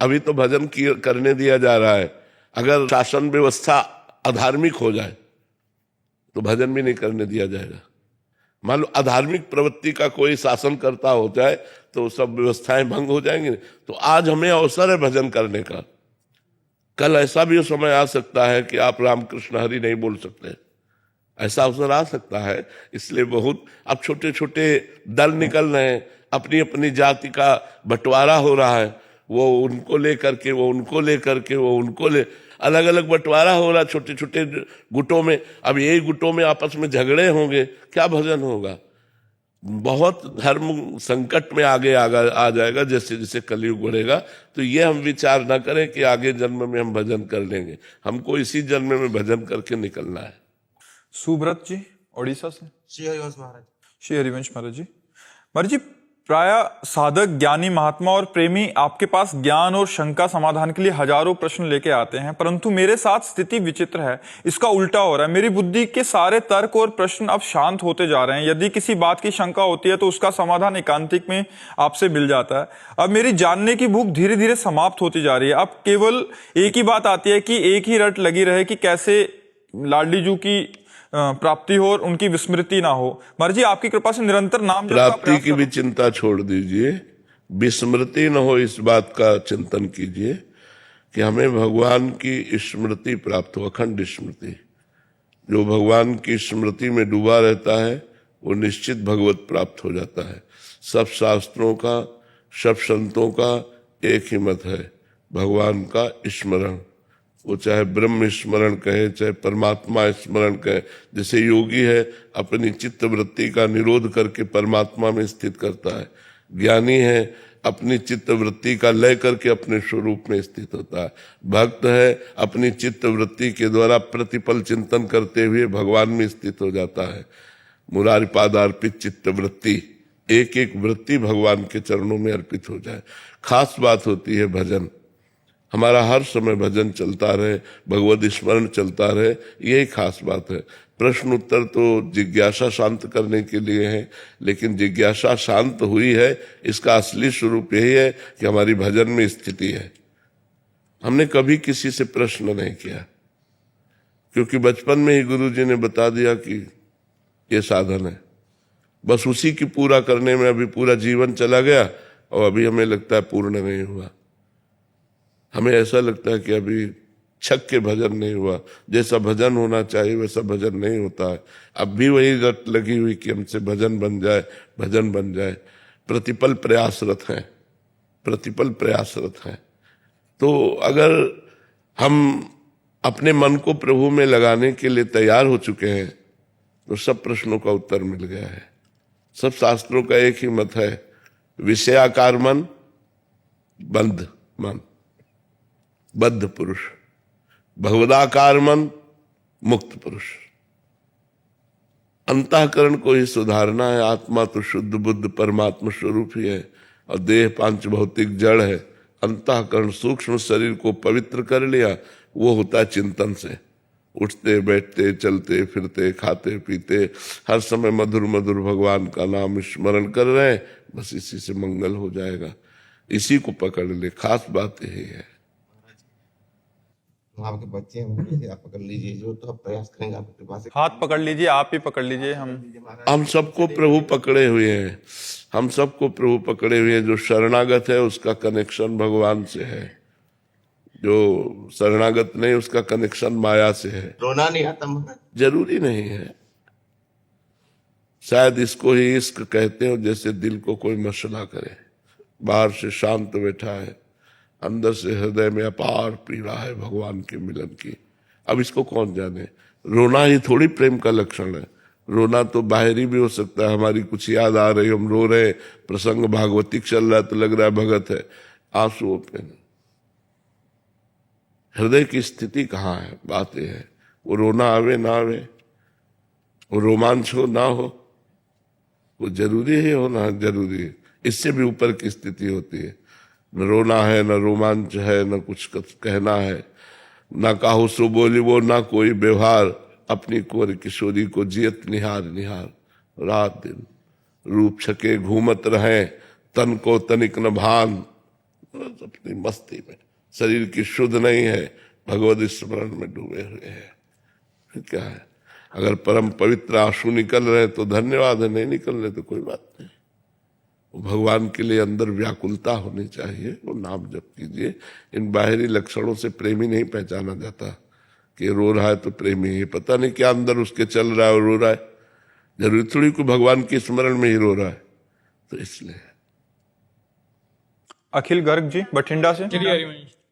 अभी तो भजन करने दिया जा रहा है, अगर शासन व्यवस्था अधार्मिक हो जाए तो भजन भी नहीं करने दिया जाएगा। मान लो अधार्मिक प्रवृत्ति का कोई शासन करता हो जाए तो सब व्यवस्थाएं भंग हो जाएंगी। तो आज हमें अवसर है भजन करने का। कल ऐसा भी समय आ सकता है कि आप रामकृष्ण हरि नहीं बोल सकते, ऐसा अवसर आ सकता है। इसलिए बहुत अब छोटे छोटे दल निकल रहे हैं, अपनी अपनी जाति का बंटवारा हो रहा है, वो उनको लेकर के, वो उनको लेकर के, वो उनको ले, अलग अलग बंटवारा हो रहा है छोटे छोटे गुटों में। अब यही गुटों में आपस में झगड़े होंगे, क्या भजन होगा? बहुत धर्म संकट में आगे आ जाएगा जैसे जैसे कलयुग बढ़ेगा। तो ये हम विचार ना करें कि आगे जन्म में हम भजन कर लेंगे, हमको इसी जन्म में भजन करके निकलना है। सुब्रत जी ओडिशा से। श्री हरिवंश महाराज। श्री हरिवंश महाराज जी। महाराज जी, प्राय साधक, ज्ञानी, महात्मा और प्रेमी आपके पास ज्ञान और शंका समाधान के लिए हजारों प्रश्न लेके आते हैं, परंतु मेरे साथ स्थिति विचित्र है। इसका उल्टा हो रहा है। मेरी बुद्धि के सारे तर्क और प्रश्न अब शांत होते जा रहे हैं। यदि किसी बात की शंका होती है तो उसका समाधान एकांतिक में आपसे मिल जाता है। अब मेरी जानने की भूख धीरे धीरे समाप्त होती जा रही है। अब केवल एक ही बात आती है कि एक ही रट लगी रहे कि कैसे लाडली जू की प्राप्ति हो और उनकी विस्मृति ना हो। महाराज जी, आपकी कृपा से निरंतर नाम जप का प्राप्ति प्रयास की भी चिंता छोड़ दीजिए, विस्मृति न हो इस बात का चिंतन कीजिए कि हमें भगवान की स्मृति प्राप्त हो, अखंड स्मृति। जो भगवान की स्मृति में डूबा रहता है वो निश्चित भगवत प्राप्त हो जाता है। सब शास्त्रों का, सब संतों का एक ही मत है, भगवान का स्मरण। वो चाहे ब्रह्म स्मरण कहे, चाहे परमात्मा स्मरण कहे। जैसे योगी है अपनी चित्त वृत्ति का निरोध करके परमात्मा में स्थित करता है, ज्ञानी है अपनी चित्त वृत्ति का लय करके अपने स्वरूप में स्थित होता है, भक्त है अपनी चित्त वृत्ति के द्वारा प्रतिपल चिंतन करते हुए भगवान में स्थित हो जाता है। मुरारी पाद अर्पित चित्त वृत्ति, एक एक वृत्ति भगवान के चरणों में अर्पित हो जाए। खास बात होती है भजन। हमारा हर समय भजन चलता रहे, भगवद स्मरण चलता रहे, यही खास बात है। प्रश्न उत्तर तो जिज्ञासा शांत करने के लिए है, लेकिन जिज्ञासा शांत हुई है इसका असली स्वरूप यही है कि हमारी भजन में स्थिति है। हमने कभी किसी से प्रश्न नहीं किया, क्योंकि बचपन में ही गुरु जी ने बता दिया कि ये साधन है। बस उसी की पूरा करने में अभी पूरा जीवन चला गया और अभी हमें लगता है पूर्ण नहीं हुआ। हमें ऐसा लगता है कि अभी छक के भजन नहीं हुआ, जैसा भजन होना चाहिए वैसा भजन नहीं होता है। अब भी वही रट लगी हुई कि हमसे भजन बन जाए, भजन बन जाए। प्रतिपल प्रयासरत हैं, प्रतिपल प्रयासरत हैं। तो अगर हम अपने मन को प्रभु में लगाने के लिए तैयार हो चुके हैं तो सब प्रश्नों का उत्तर मिल गया है। सब शास्त्रों का एक ही मत है, विषयाकार मन, बंध मन, बद्ध पुरुष, भगवदाकार मन, मुक्त पुरुष। अंतःकरण को ही सुधारना है। आत्मा तो शुद्ध बुद्ध परमात्मा स्वरूप ही है और देह पांच भौतिक जड़ है। अंतःकरण सूक्ष्म शरीर को पवित्र कर लिया, वो होता है चिंतन से। उठते बैठते चलते फिरते खाते पीते हर समय मधुर मधुर भगवान का नाम स्मरण कर रहे हैं, बस इसी से मंगल हो जाएगा। इसी को पकड़ ले, खास बात यही है। आपके बच्चे हैं, आप पकड़ लीजिए, जो तो आप प्रयास करेंगे आपके पास। हाथ पकड़ लीजिए, आप ही पकड़ लीजिए। हम सबको प्रभु पकड़े हुए हैं, हम सबको प्रभु पकड़े हुए हैं। जो शरणागत है उसका कनेक्शन भगवान से है, जो शरणागत नहीं उसका कनेक्शन माया से है। रोना नहीं आता महाराज? जरूरी नहीं है, शायद इसको ही इश्क कहते हो। जैसे दिल को कोई मसला करे, बाहर से शांत बैठा है, अंदर से हृदय में अपार पीड़ा है भगवान के मिलन की। अब इसको कौन जाने। रोना ही थोड़ी प्रेम का लक्षण है। रोना तो बाहरी भी हो सकता है, हमारी कुछ याद आ रही, हम रो रहे, प्रसंग भागवतिक चल रहा है तो लग रहा है भगत है, आंसुओं पे। हृदय की स्थिति कहाँ है, बात यह है। वो रोना आवे ना आवे, वो रोमांच हो ना हो, वो जरूरी ही होना जरूरी है। इससे भी ऊपर की स्थिति होती है। न रोना है, न रोमांच है, न कुछ कहना है, न काहू सो बोली वो, ना कोई व्यवहार। अपनी कुंवर किशोरी को जियत निहार निहार, रात दिन रूप छके घूमत रहे, तन को तनिक न भान। अपनी मस्ती में, शरीर की शुद्ध नहीं है, भगवत स्मरण में डूबे हुए हैं। फिर क्या है, अगर परम पवित्र आंसू निकल रहे तो धन्यवाद है, नहीं निकल रहे तो कोई बात नहीं। भगवान के लिए अंदर व्याकुलता होनी चाहिए, वो नाम जप कीजिए। इन बाहरी लक्षणों से प्रेमी नहीं पहचाना जाता कि रो रहा है तो प्रेमी है, पता नहीं क्या अंदर उसके चल रहा है और रो रहा है। जरूरी थोड़ी को भगवान के स्मरण में ही रो रहा है, तो इसलिए। अखिल गर्ग जी बठिंडा से।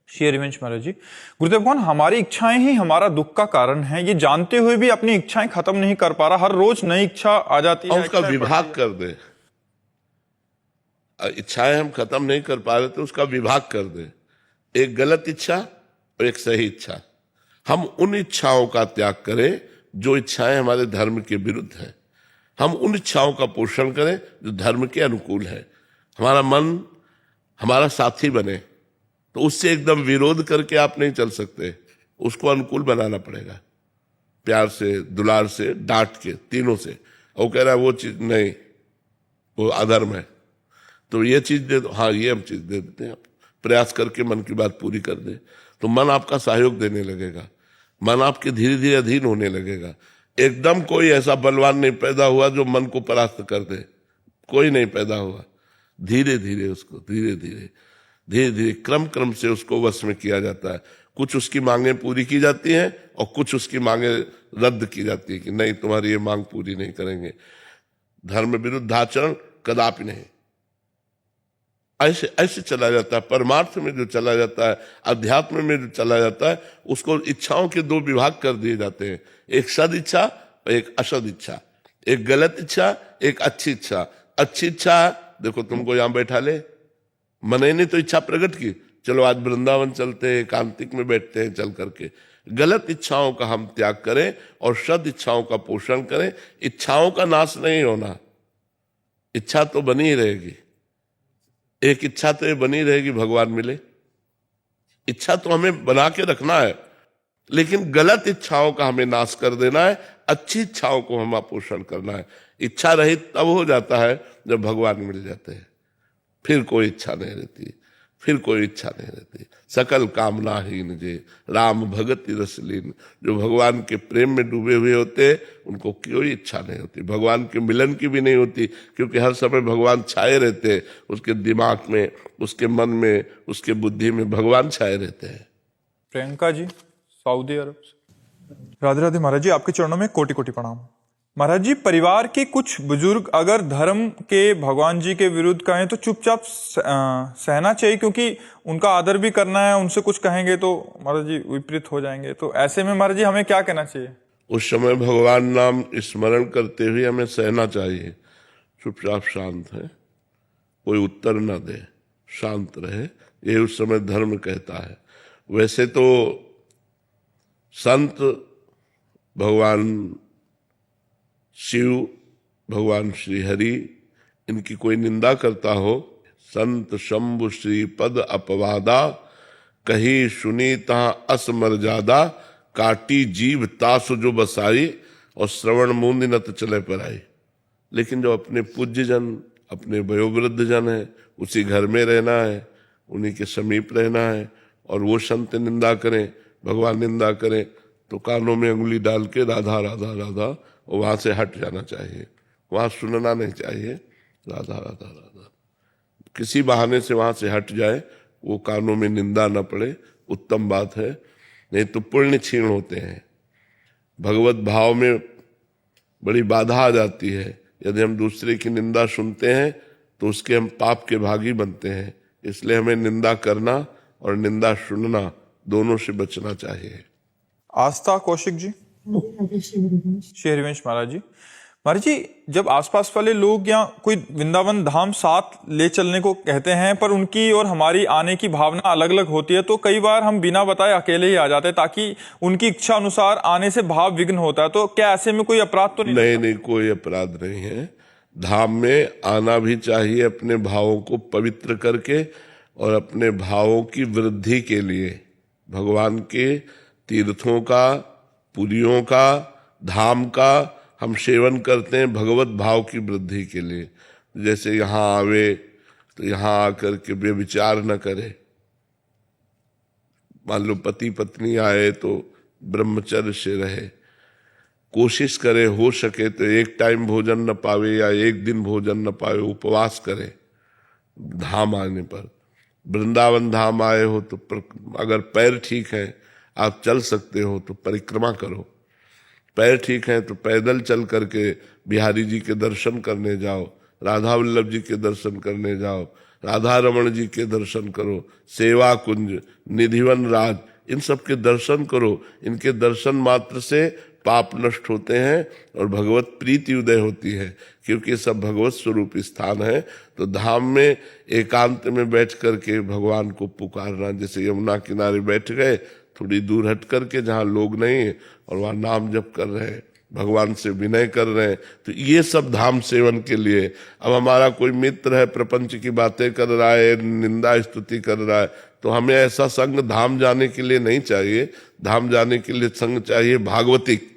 श्री हरिवंश महाराज जी, गुरुदेव भगवान, हमारी इच्छाएं ही हमारा दुख का कारण है। ये जानते हुए भी अपनी इच्छाएं खत्म नहीं कर पा रहा, हर रोज नई इच्छा आ जाती है। उसका विभाग कर दे। इच्छाएं हम खत्म नहीं कर पा रहे तो उसका विभाग कर दे, एक गलत इच्छा और एक सही इच्छा। हम उन इच्छाओं का त्याग करें जो इच्छाएं हमारे धर्म के विरुद्ध हैं, हम उन इच्छाओं का पोषण करें जो धर्म के अनुकूल है। हमारा मन हमारा साथी बने, तो उससे एकदम विरोध करके आप नहीं चल सकते, उसको अनुकूल बनाना पड़ेगा, प्यार से, दुलार से, डांट के, तीनों से। वो कह रहा है वो चीज नहीं, वो अधर्म है, तो ये चीज दे दो, हाँ ये हम चीज दे देते हैं। प्रयास करके मन की बात पूरी कर दे तो मन आपका सहयोग देने लगेगा, मन आपके धीरे धीरे अधीन होने लगेगा। एकदम कोई ऐसा बलवान नहीं पैदा हुआ जो मन को परास्त कर दे, कोई नहीं पैदा हुआ। धीरे धीरे उसको धीरे धीरे क्रम क्रम से उसको वश में किया जाता है। कुछ उसकी मांगे पूरी की जाती हैं और कुछ उसकी मांगे रद्द की जाती है कि नहीं, तुम्हारी ये मांग पूरी नहीं करेंगे। धर्म विरुद्ध आचरण कदापि नहीं। ऐसे ऐसे चला जाता है। परमार्थ में जो चला जाता है, अध्यात्म में जो चला जाता है, उसको इच्छाओं के दो विभाग कर दिए जाते हैं, एक सद इच्छा और एक असद इच्छा, एक गलत इच्छा, एक अच्छी इच्छा। अच्छी इच्छा देखो, तुमको यहां बैठा ले, मने ने तो इच्छा प्रकट की, चलो आज वृंदावन चलते हैं, एकांतिक में बैठते हैं चल करके। गलत इच्छाओं का हम त्याग करें और सद इच्छाओं का पोषण करें। इच्छाओं का नाश नहीं होना, इच्छा तो बनी ही रहेगी। एक इच्छा तो ये बनी रहेगी भगवान मिले, इच्छा तो हमें बना के रखना है, लेकिन गलत इच्छाओं का हमें नाश कर देना है, अच्छी इच्छाओं को हमें पोषण करना है। इच्छा रहित तब हो जाता है जब भगवान मिल जाते हैं, फिर कोई इच्छा नहीं रहती, फिर कोई इच्छा नहीं रहती। सकल कामनाहीन जे राम भगति रसलीन, जो भगवान के प्रेम में डूबे हुए होते हैं उनको कोई इच्छा नहीं होती, भगवान के मिलन की भी नहीं होती, क्योंकि हर समय भगवान छाए रहते हैं उसके दिमाग में, उसके मन में, उसके बुद्धि में भगवान छाए रहते हैं। प्रियंका जी सऊदी अरब से। राधे राधे महाराज जी, आपके चरणों में कोटि कोटि प्रणाम। महाराज जी, परिवार के कुछ बुजुर्ग अगर धर्म के भगवान जी के विरुद्ध कहें तो चुपचाप सहना चाहिए, क्योंकि उनका आदर भी करना है। उनसे कुछ कहेंगे तो महाराज जी विपरीत हो जाएंगे, तो ऐसे में महाराज जी हमें क्या कहना चाहिए? उस समय भगवान नाम स्मरण करते हुए हमें सहना चाहिए, चुपचाप शांत है, कोई उत्तर न दे, शांत रहे, ये उस समय धर्म कहता है। वैसे तो संत भगवान शिव, भगवान श्री हरि, इनकी कोई निंदा करता हो, संत शंभु श्री पद अपवादा, कही सुनी तहां असमर्यादा, काटी जीव तासु जो बसाई, और श्रवण मूंद नत चले पर आई। लेकिन जो अपने पूज्य जन, अपने वयोवृद्ध जन है, उसी घर में रहना है, उन्हीं के समीप रहना है, और वो संत निंदा करें, भगवान निंदा करें, तो कानों में उंगली डाल के राधा राधा राधा, और वहां से हट जाना चाहिए, वहां सुनना नहीं चाहिए, राधा राधा राधा। किसी बहाने से वहां से हट जाए, वो कानों में निंदा न पड़े, उत्तम बात है, नहीं तो पुण्य क्षीण होते हैं। भगवत भाव में बड़ी बाधा आ जाती है। यदि हम दूसरे की निंदा सुनते हैं तो उसके हम पाप के भागी बनते हैं। इसलिए हमें निंदा करना और निंदा सुनना दोनों से बचना चाहिए। आस्था कौशिक जी। श्री हरिवंश महाराज जी। महाराज जी, जब आसपास वाले लोग या कोई वृंदावन धाम साथ ले चलने को कहते हैं, पर उनकी और हमारी आने की भावना अलग अलग होती है, तो कई बार हम बिना बताए अकेले ही आ जाते हैं, ताकि उनकी इच्छा अनुसार आने से भाव विघ्न होता है। तो क्या ऐसे में कोई अपराध तो नहीं? नहीं, कोई अपराध नहीं है। धाम में आना भी चाहिए अपने भावों को पवित्र करके, और अपने भावों की वृद्धि के लिए, भगवान के तीर्थों का, पुरियों का, धाम का हम सेवन करते हैं भगवत भाव की वृद्धि के लिए। जैसे यहाँ आवे तो यहाँ आकर के व्यभिचार न करे। मान लो पति पत्नी आए तो ब्रह्मचर्य से रहे, कोशिश करे हो सके तो एक टाइम भोजन न पावे या एक दिन भोजन न पावे, उपवास करे। धाम आने पर, वृंदावन धाम आए हो तो अगर पैर ठीक है, आप चल सकते हो तो परिक्रमा करो। पैर ठीक है तो पैदल चल करके बिहारी जी के दर्शन करने जाओ, राधा वल्लभ जी के दर्शन करने जाओ, राधा रमण जी के दर्शन करो, सेवा कुंज, निधिवन राज, इन सब के दर्शन करो। इनके दर्शन मात्र से पाप नष्ट होते हैं और भगवत प्रीति उदय होती है, क्योंकि सब भगवत स्वरूप स्थान है। तो धाम में एकांत में बैठ करके भगवान को पुकारना, जैसे यमुना किनारे बैठ गए, थोड़ी दूर हट करके जहाँ लोग नहीं है और वहाँ नाम जप कर रहे हैं, भगवान से विनय कर रहे हैं, तो ये सब धाम सेवन के लिए। अब हमारा कोई मित्र है, प्रपंच की बातें कर रहा है, निंदा स्तुति कर रहा है, तो हमें ऐसा संग धाम जाने के लिए नहीं चाहिए। धाम जाने के लिए संग चाहिए भागवतिक,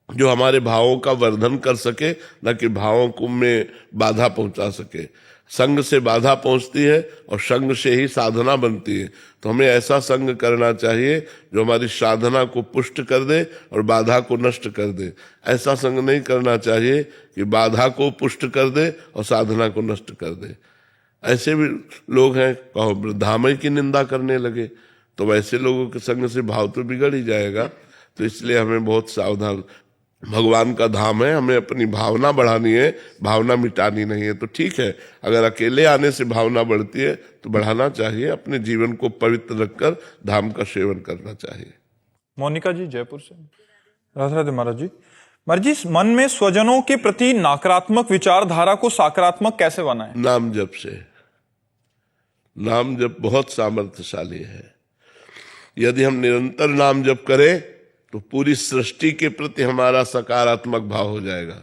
जो हमारे भावों का वर्धन कर सके, न कि भावों को में बाधा पहुंचा सके। संग से बाधा पहुंचती है और संग से ही साधना बनती है। तो हमें ऐसा संग करना चाहिए जो हमारी साधना को पुष्ट कर दे और बाधा को नष्ट कर दे। ऐसा संग नहीं करना चाहिए कि बाधा को पुष्ट कर दे और साधना को नष्ट कर दे। ऐसे भी लोग हैं, कहो धाम की निंदा करने लगे, तो वैसे लोगों के संग से भाव तो बिगड़ ही जाएगा। तो इसलिए हमें बहुत सावधान, भगवान का धाम है, हमें अपनी भावना बढ़ानी है, भावना मिटानी नहीं है। तो ठीक है, अगर अकेले आने से भावना बढ़ती है तो बढ़ाना चाहिए। अपने जीवन को पवित्र रखकर धाम का सेवन करना चाहिए। मोनिका जी जयपुर से। राधे राधे महाराज जी। महाराज जी, मन में स्वजनों के प्रति नकारात्मक विचारधारा को सकारात्मक कैसे बनाएं? नाम जप से। नाम जप बहुत सामर्थ्यशाली है। यदि हम निरंतर नाम जप करें तो पूरी सृष्टि के प्रति हमारा सकारात्मक भाव हो जाएगा।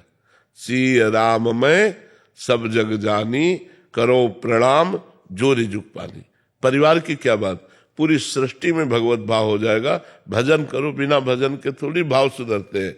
सी राम मैं सब जग जानी, करो प्रणाम जो रिजुक पानी। परिवार की क्या बात, पूरी सृष्टि में भगवत भाव हो जाएगा। भजन करो, बिना भजन के थोड़ी भाव सुधरते हैं।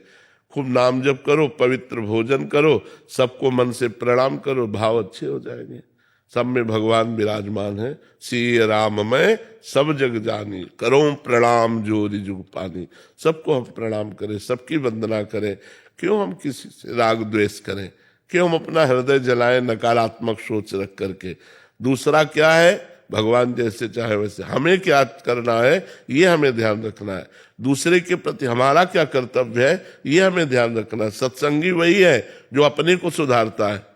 खूब नाम जप करो, पवित्र भोजन करो, सबको मन से प्रणाम करो, भाव अच्छे हो जाएंगे। सब में भगवान विराजमान है। सी राम मैं सब जग जानी, करो प्रणाम जो रिजुक पानी। सबको हम प्रणाम करें, सबकी वंदना करें। क्यों हम किसी से राग द्वेष करें? क्यों हम अपना हृदय जलाएं नकारात्मक सोच रख करके? दूसरा क्या है, भगवान जैसे चाहे वैसे। हमें क्या करना है ये हमें ध्यान रखना है। दूसरे के प्रति हमारा क्या कर्तव्य है ये हमें ध्यान रखना है। सत्संगी वही है जो अपने को सुधारता है,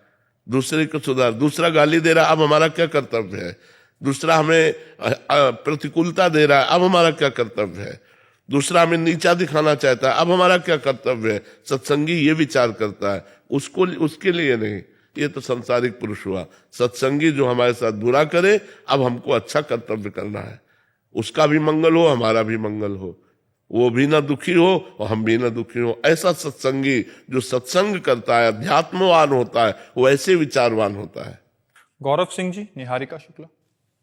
दूसरे को सुधार। दूसरा गाली दे रहा, अब हमारा क्या कर्तव्य है? दूसरा हमें प्रतिकूलता दे रहा है, अब हमारा क्या कर्तव्य है? दूसरा हमें नीचा दिखाना चाहता है, अब हमारा क्या कर्तव्य है? सत्संगी ये विचार करता है, उसको उसके लिए नहीं। ये तो संसारिक पुरुष हुआ। सत्संगी जो हमारे साथ बुरा करे, अब हमको अच्छा कर्तव्य करना है, उसका भी मंगल हो, हमारा भी मंगल हो। वो भी ना दुखी हो और हम भी ना दुखी हो। ऐसा सत्संगी जो सत्संग करता है, अध्यात्मवान होता है, वो ऐसे विचारवान होता है। गौरव सिंह जी, निहारिका शुक्ला।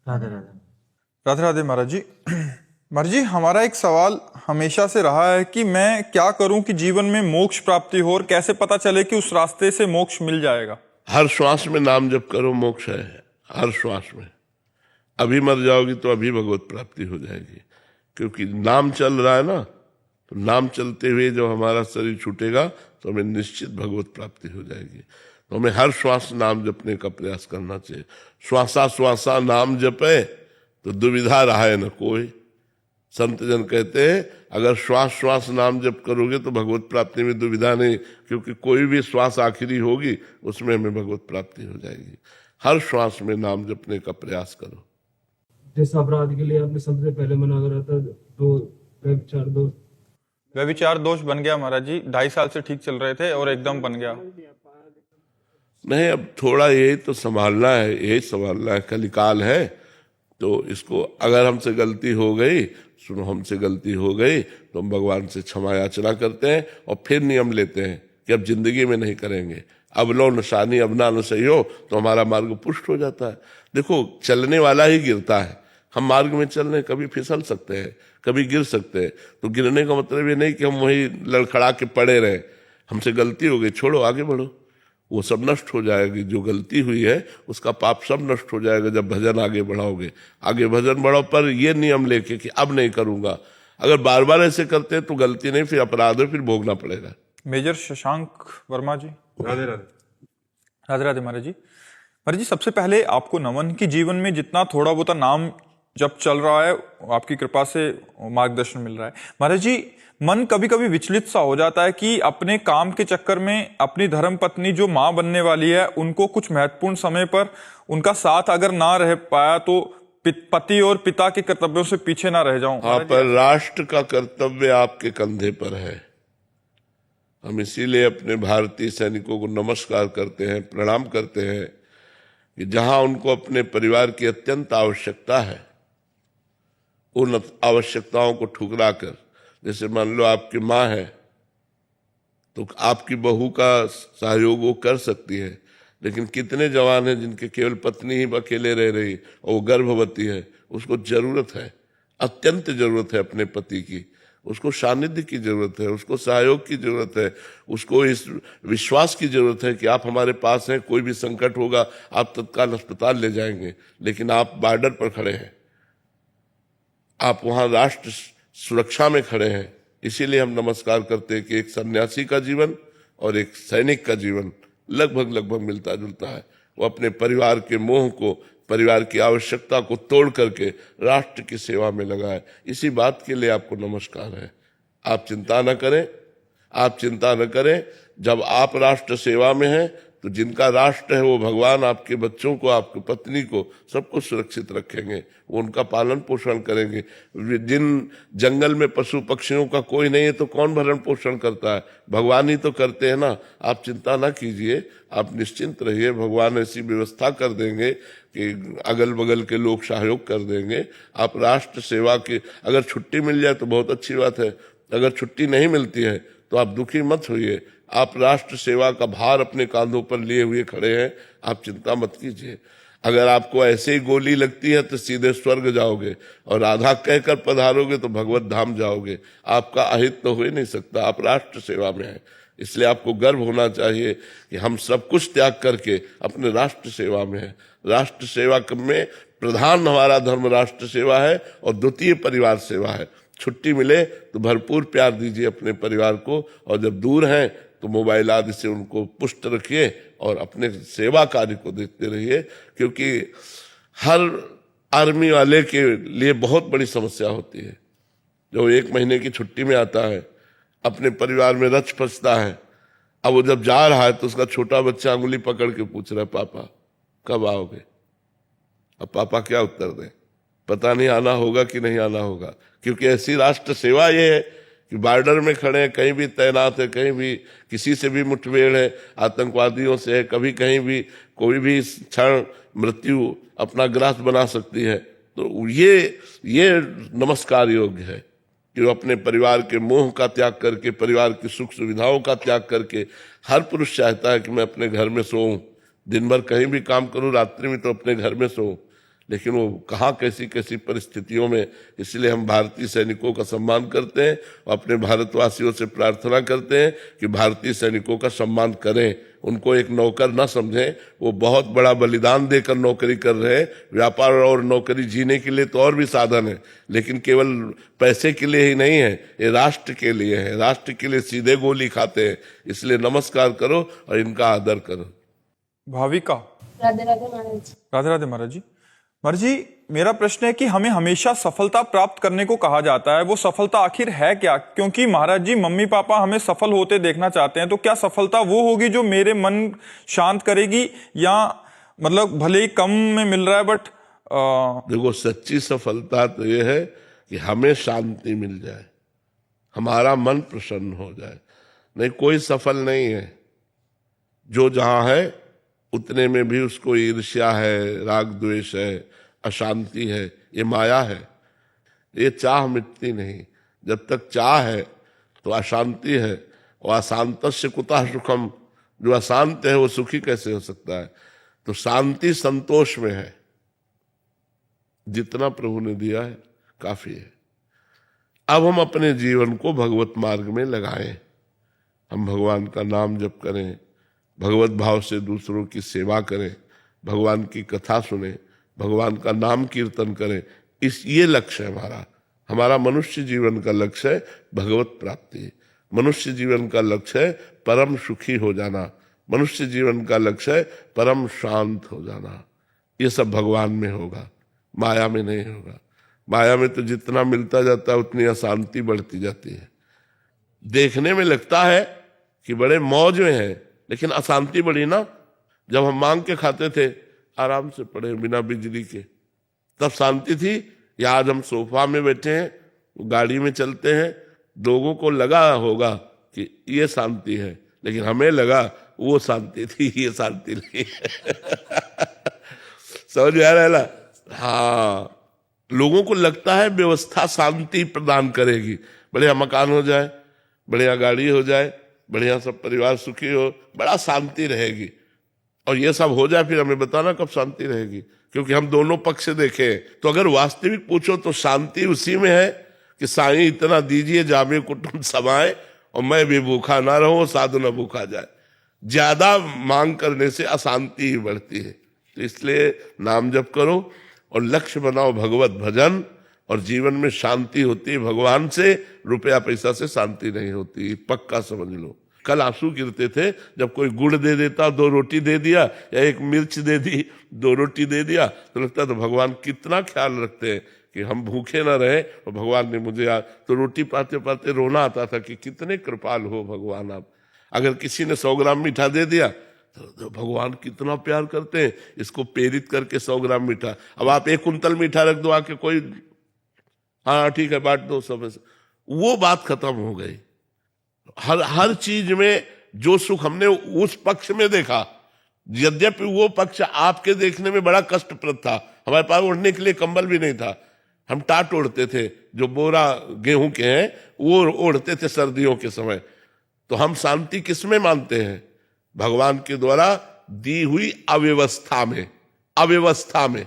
राधे राधे। राधे राधे महाराज जी। महाराज जी, हमारा एक सवाल हमेशा से रहा है कि मैं क्या करूं कि जीवन में मोक्ष प्राप्ति हो, और कैसे पता चले कि उस रास्ते से मोक्ष मिल जाएगा। हर श्वास में नाम जप करो, मोक्ष है हर श्वास में। अभी मर जाओगी तो अभी भगवत प्राप्ति हो जाएगी, क्योंकि नाम चल रहा है ना। तो नाम चलते हुए जब हमारा शरीर छूटेगा तो हमें निश्चित भगवत प्राप्ति हो जाएगी। तो हमें हर श्वास नाम जपने का प्रयास करना चाहिए। श्वासा श्वासा नाम जपे तो दुविधा रहा है न कोई। संत जन कहते हैं अगर श्वास श्वास नाम जप करोगे तो भगवत प्राप्ति में दुविधा नहीं, क्योंकि कोई भी श्वास आखिरी होगी उसमें हमें भगवत प्राप्ति हो जाएगी। हर श्वास में नाम जपने का प्रयास करो। जिस अपराध के लिए आपने सबसे पहले मना करा था, दो व्यभिचार दोष, व्यभिचार दोष बन गया महाराज जी। 2.5 साल से ठीक चल रहे थे और एकदम बन गया। नहीं, अब थोड़ा यही तो संभालना है, यही संभालना है। कलिकाल है तो इसको, अगर हमसे गलती हो गई, सुनो, हमसे गलती हो गई तो हम भगवान से क्षमा याचना करते हैं और फिर नियम लेते हैं कि अब जिंदगी में नहीं करेंगे। अब लो निशानी अब ना न सही हो तो हमारा मार्ग पुष्ट हो जाता है। देखो, चलने वाला ही गिरता है। हम मार्ग में चल रहे, कभी फिसल सकते हैं, कभी गिर सकते हैं। तो गिरने का मतलब ये नहीं कि हम वही लड़खड़ा के पड़े रहे। हमसे गलती हो गई, छोड़ो, आगे बढ़ो, वो सब नष्ट हो जाएगी। जो गलती हुई है उसका पाप सब नष्ट हो जाएगा जब भजन आगे बढ़ाओगे। आगे भजन बढ़ाओ, पर ये नियम लेके कि अब नहीं करूंगा। अगर बार बार ऐसे करते हैं तो गलती नहीं, फिर अपराध है, फिर भोगना पड़ेगा। मेजर शशांक वर्मा जी। राधे राधे। राधे राधे महाराज जी। महाराज जी, सबसे पहले आपको नमन की जीवन में जितना थोड़ा बहुत नाम जब चल रहा है, आपकी कृपा से मार्गदर्शन मिल रहा है। महाराज जी, मन कभी कभी विचलित सा हो जाता है कि अपने काम के चक्कर में अपनी धर्म पत्नी जो माँ बनने वाली है, उनको कुछ महत्वपूर्ण समय पर उनका साथ अगर ना रह पाया तो पति और पिता के कर्तव्यों से पीछे ना रह जाऊं। हाँ, पर राष्ट्र का कर्तव्य आपके कंधे पर है। हम इसीलिए अपने भारतीय सैनिकों को नमस्कार करते हैं, प्रणाम करते हैं कि जहां उनको अपने परिवार की अत्यंत आवश्यकता है, उन आवश्यकताओं को ठुकरा कर, जैसे मान लो आपकी माँ है तो आपकी बहू का सहयोग वो कर सकती है, लेकिन कितने जवान हैं जिनके केवल पत्नी ही अकेले रह रही और वो गर्भवती है। उसको जरूरत है, अत्यंत जरूरत है अपने पति की, उसको सानिध्य की जरूरत है, उसको सहयोग की जरूरत है, उसको इस विश्वास की जरूरत है कि आप हमारे पास हैं, कोई भी संकट होगा आप तत्काल अस्पताल ले जाएंगे। लेकिन आप बॉर्डर पर खड़े हैं, आप वहां राष्ट्र सुरक्षा में खड़े हैं। इसीलिए हम नमस्कार करते हैं कि एक सन्यासी का जीवन और एक सैनिक का जीवन लगभग मिलता जुलता है। वो अपने परिवार के मोह को, परिवार की आवश्यकता को तोड़ करके राष्ट्र की सेवा में लगा है। इसी बात के लिए आपको नमस्कार है। आप चिंता न करें, आप चिंता न करें। जब आप राष्ट्र सेवा में हैं तो जिनका राष्ट्र है वो भगवान आपके बच्चों को, आपकी पत्नी को, सबको सुरक्षित रखेंगे, वो उनका पालन पोषण करेंगे। जिन जंगल में पशु पक्षियों का कोई नहीं है तो कौन भरण पोषण करता है? भगवान ही तो करते हैं ना। आप चिंता ना कीजिए, आप निश्चिंत रहिए। भगवान ऐसी व्यवस्था कर देंगे कि अगल बगल के लोग सहयोग कर देंगे। आप राष्ट्र सेवा की अगर छुट्टी मिल जाए तो बहुत अच्छी बात है, अगर छुट्टी नहीं मिलती है तो आप दुखी मत होइए। आप राष्ट्र सेवा का भार अपने कांधों पर लिए हुए खड़े हैं, आप चिंता मत कीजिए। अगर आपको ऐसे ही गोली लगती है तो सीधे स्वर्ग जाओगे, और आधा कहकर पधारोगे तो भगवत धाम जाओगे। आपका अहित तो हो ही नहीं सकता, आप राष्ट्र सेवा में हैं। इसलिए आपको गर्व होना चाहिए कि हम सब कुछ त्याग करके अपने राष्ट्र सेवा में हैं। राष्ट्र सेवा में प्रधान हमारा धर्म राष्ट्र सेवा है और द्वितीय परिवार सेवा है। छुट्टी मिले तो भरपूर प्यार दीजिए अपने परिवार को, और जब दूर हैं तो मोबाइल आदि से उनको पुष्ट रखिए और अपने सेवा कार्य को देखते रहिए। क्योंकि हर आर्मी वाले के लिए बहुत बड़ी समस्या होती है। जो 1 महीने की छुट्टी में आता है, अपने परिवार में रच पचता है, अब वो जब जा रहा है तो उसका छोटा बच्चा अंगुली पकड़ के पूछ रहा है, पापा कब आओगे? अब पापा क्या उत्तर दें? पता नहीं आना होगा कि नहीं आना होगा। क्योंकि ऐसी राष्ट्र सेवा ये है कि बॉर्डर में खड़े हैं, कहीं भी तैनात है, कहीं भी किसी से भी मुठभेड़ है, आतंकवादियों से है, कभी कहीं भी कोई भी क्षण मृत्यु अपना ग्रास बना सकती है। तो ये नमस्कार योग्य है। कि वो अपने परिवार के मोह का त्याग करके, परिवार की सुख सुविधाओं का त्याग करके, हर पुरुष चाहता है कि मैं अपने घर में सोऊं, दिन भर कहीं भी काम करूं, रात्रि में तो अपने घर में सोऊं, लेकिन वो कहाँ कैसी कैसी परिस्थितियों में। इसलिए हम भारतीय सैनिकों का सम्मान करते हैं और अपने भारतवासियों से प्रार्थना करते हैं कि भारतीय सैनिकों का सम्मान करें, उनको एक नौकर न समझें। वो बहुत बड़ा बलिदान देकर नौकरी कर रहे हैं। व्यापार और नौकरी जीने के लिए तो और भी साधन है, लेकिन केवल पैसे के लिए ही नहीं है, ये राष्ट्र के लिए है। राष्ट्र के लिए सीधे गोली खाते हैं, इसलिए नमस्कार करो और इनका आदर करो। भाविका। राधे राधे महाराज। राधे राधे महाराज जी। महाराज जी, मेरा प्रश्न है कि हमें हमेशा सफलता प्राप्त करने को कहा जाता है, वो सफलता आखिर है क्या? क्योंकि महाराज जी, मम्मी पापा हमें सफल होते देखना चाहते हैं, तो क्या सफलता वो होगी जो मेरे मन शांत करेगी, या मतलब भले ही कम में मिल रहा है बट देखो, सच्ची सफलता तो ये है कि हमें शांति मिल जाए, हमारा मन प्रसन्न हो जाए। नहीं, कोई सफल नहीं है। जो जहां है उतने में भी उसको ईर्ष्या है, राग द्वेष है, अशांति है, ये माया है। ये चाह मिटती नहीं। जब तक चाह है तो अशांति है, और अशांतस्य कुतः सुखम, जो अशांत है वो सुखी कैसे हो सकता है? तो शांति संतोष में है। जितना प्रभु ने दिया है काफी है। अब हम अपने जीवन को भगवत मार्ग में लगाएं। हम भगवान का नाम जप करें, भगवत भाव से दूसरों की सेवा करें, भगवान की कथा सुने, भगवान का नाम कीर्तन करें। ये लक्ष्य है हमारा। हमारा मनुष्य जीवन का लक्ष्य है भगवत प्राप्ति। मनुष्य जीवन का लक्ष्य है परम सुखी हो जाना। मनुष्य जीवन का लक्ष्य है परम शांत हो जाना। ये सब भगवान में होगा, माया में नहीं होगा। माया में तो जितना मिलता जाता है उतनी अशांति बढ़ती जाती है। देखने में लगता है कि बड़े मौज में है, लेकिन अशांति बढ़ी ना। जब हम मांग के खाते थे, आराम से पड़े बिना बिजली के, तब शांति थी। या आज हम सोफा में बैठे हैं, गाड़ी में चलते हैं, लोगों को लगा होगा कि ये शांति है, लेकिन हमें लगा वो शांति थी, ये शांति नहीं है। समझ में आ रहा है ना? हाँ, लोगों को लगता है व्यवस्था शांति प्रदान करेगी। बढ़िया मकान हो जाए, बढ़िया गाड़ी हो जाए, बढ़िया सब परिवार सुखी हो, बड़ा शांति रहेगी। और ये सब हो जाए, फिर हमें बताना कब शांति रहेगी, क्योंकि हम दोनों पक्ष से देखें। तो अगर वास्तविक पूछो तो शांति उसी में है कि साईं इतना दीजिए जामे कुटुंब समाए, और मैं भी भूखा ना रहूं, साधु न भूखा जाए। ज्यादा मांग करने से अशांति ही बढ़ती है। तो इसलिए नाम जप करो और लक्ष्य बनाओ भगवत भजन, और जीवन में शांति होती है भगवान से, रुपया पैसा से शांति नहीं होती। पक्का समझ लो। कल आंसू गिरते थे जब कोई गुड़ दे देता, 2 रोटी दे दिया, या 1 मिर्च दे दी, 2 रोटी दे दिया, तो लगता तो भगवान कितना ख्याल रखते हैं कि हम भूखे ना रहे। और भगवान ने मुझे तो रोटी पाते पाते रोना आता था कि कितने कृपाल हो भगवान आप। अगर किसी ने 100 ग्राम मीठा दे दिया तो भगवान कितना प्यार करते हैं, इसको प्रेरित करके 100 ग्राम मीठा। अब आप 1 कुंतल मीठा रख दो आके, कोई हाँ ठीक है बांट दो सब, वो बात खत्म हो गई। हर चीज में जो सुख हमने उस पक्ष में देखा, यद्यपि वो पक्ष आपके देखने में बड़ा कष्टप्रद था। हमारे पास ओढ़ने के लिए कंबल भी नहीं था, हम टाट ओढ़ते थे, जो बोरा गेहूं के हैं वो ओढ़ते थे सर्दियों के समय। तो हम शांति किसमें मानते हैं? भगवान के द्वारा दी हुई अव्यवस्था में। अव्यवस्था में,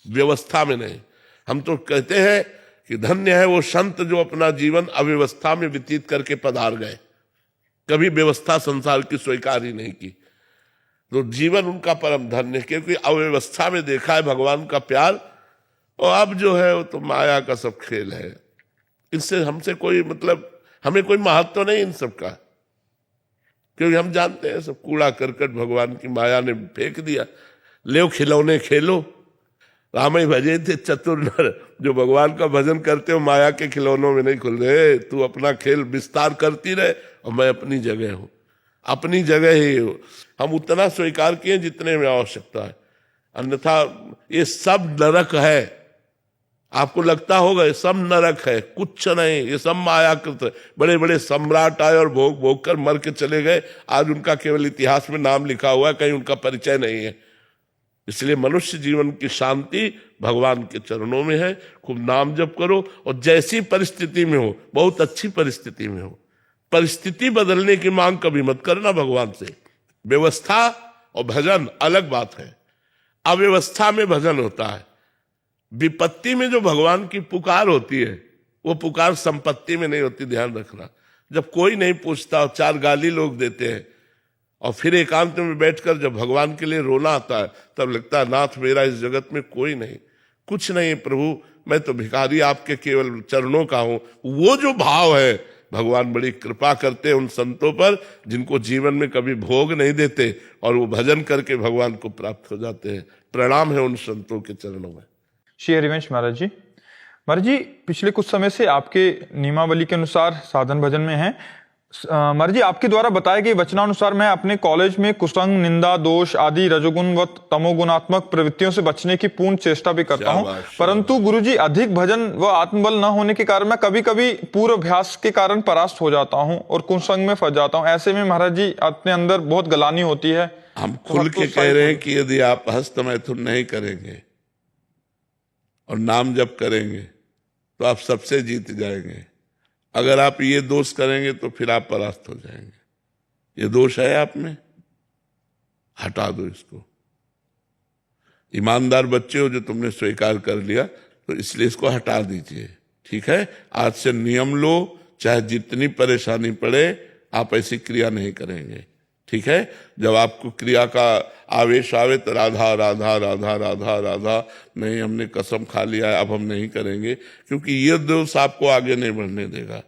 व्यवस्था में नहीं। हम तो कहते हैं कि धन्य है वो संत जो अपना जीवन अव्यवस्था में व्यतीत करके पधार गए, कभी व्यवस्था संसार की स्वीकार ही नहीं की। तो जीवन उनका परम धन्य, क्योंकि अव्यवस्था में देखा है भगवान का प्यार। और अब जो है वो तो माया का सब खेल है। इससे हमसे कोई मतलब, हमें कोई महत्व नहीं इन सब का, क्योंकि हम जानते हैं सब कूड़ा करकट भगवान की माया ने फेंक दिया। ले खिलौने खेलो। रामई भजे थे चतुर नर, जो भगवान का भजन करते हो माया के खिलौनों में नहीं खुल रहे। तू अपना खेल विस्तार करती रहे और मैं अपनी जगह हूं, अपनी जगह ही हूं। हम उतना स्वीकार किए जितने में आवश्यकता है, अन्यथा ये सब नरक है। आपको लगता होगा ये सब नरक है, कुछ नहीं, ये सब मायाकृत है। बड़े बड़े सम्राट आए और भोग भोग कर मर के चले गए। आज उनका केवल इतिहास में नाम लिखा हुआ है, कहीं उनका परिचय नहीं है। इसलिए मनुष्य जीवन की शांति भगवान के चरणों में है। खूब नाम जप करो, और जैसी परिस्थिति में हो, बहुत अच्छी परिस्थिति में हो, परिस्थिति बदलने की मांग कभी मत करना भगवान से। व्यवस्था और भजन अलग बात है। अव्यवस्था में भजन होता है। विपत्ति में जो भगवान की पुकार होती है, वो पुकार संपत्ति में नहीं होती, ध्यान रखना। जब कोई नहीं पूछता और 4 गाली लोग देते हैं, और फिर एकांत में बैठकर जब भगवान के लिए रोना आता है, तब लगता है नाथ मेरा इस जगत में कोई नहीं, कुछ नहीं प्रभु, मैं तो भिखारी आपके केवल चरणों का हूं। वो जो भाव है, भगवान बड़ी कृपा करते हैं उन संतों पर जिनको जीवन में कभी भोग नहीं देते, और वो भजन करके भगवान को प्राप्त हो जाते हैं। प्रणाम है उन संतों के चरणों में। श्री हरिवंश महाराज जी, पिछले कुछ समय से आपके नियमावली के अनुसार साधन भजन में हैं। महाराज जी, आपके द्वारा बताए गए वचनानुसार मैं अपने कॉलेज में कुसंग, निंदा, दोष आदि रजोगुण व तमोगुणात्मक प्रवृत्तियों से बचने की पूर्ण चेष्टा भी करता हूं, परंतु गुरुजी अधिक भजन व आत्मबल न होने के कारण मैं कभी कभी पूर्व अभ्यास के कारण परास्त हो जाता हूं और कुसंग में फंस जाता हूं। ऐसे में महाराज जी अपने अंदर बहुत गलानी होती है। हम खुल के कह रहे हैं कि यदि आप हस्त मैथुन नहीं करेंगे और नाम जप करेंगे तो आप सबसे जीत जाएंगे। अगर आप ये दोष करेंगे तो फिर आप परास्त हो जाएंगे। ये दोष है आप में, हटा दो इसको। ईमानदार बच्चे हो जो तुमने स्वीकार कर लिया, तो इसलिए इसको हटा दीजिए। ठीक है, आज से नियम लो, चाहे जितनी परेशानी पड़े आप ऐसी क्रिया नहीं करेंगे। ठीक है, जब आपको क्रिया का आवेश आवे तो राधा राधा राधा राधा राधा, नहीं हमने कसम खा लिया है अब हम नहीं करेंगे, क्योंकि ये दोष आपको आगे नहीं बढ़ने देगा।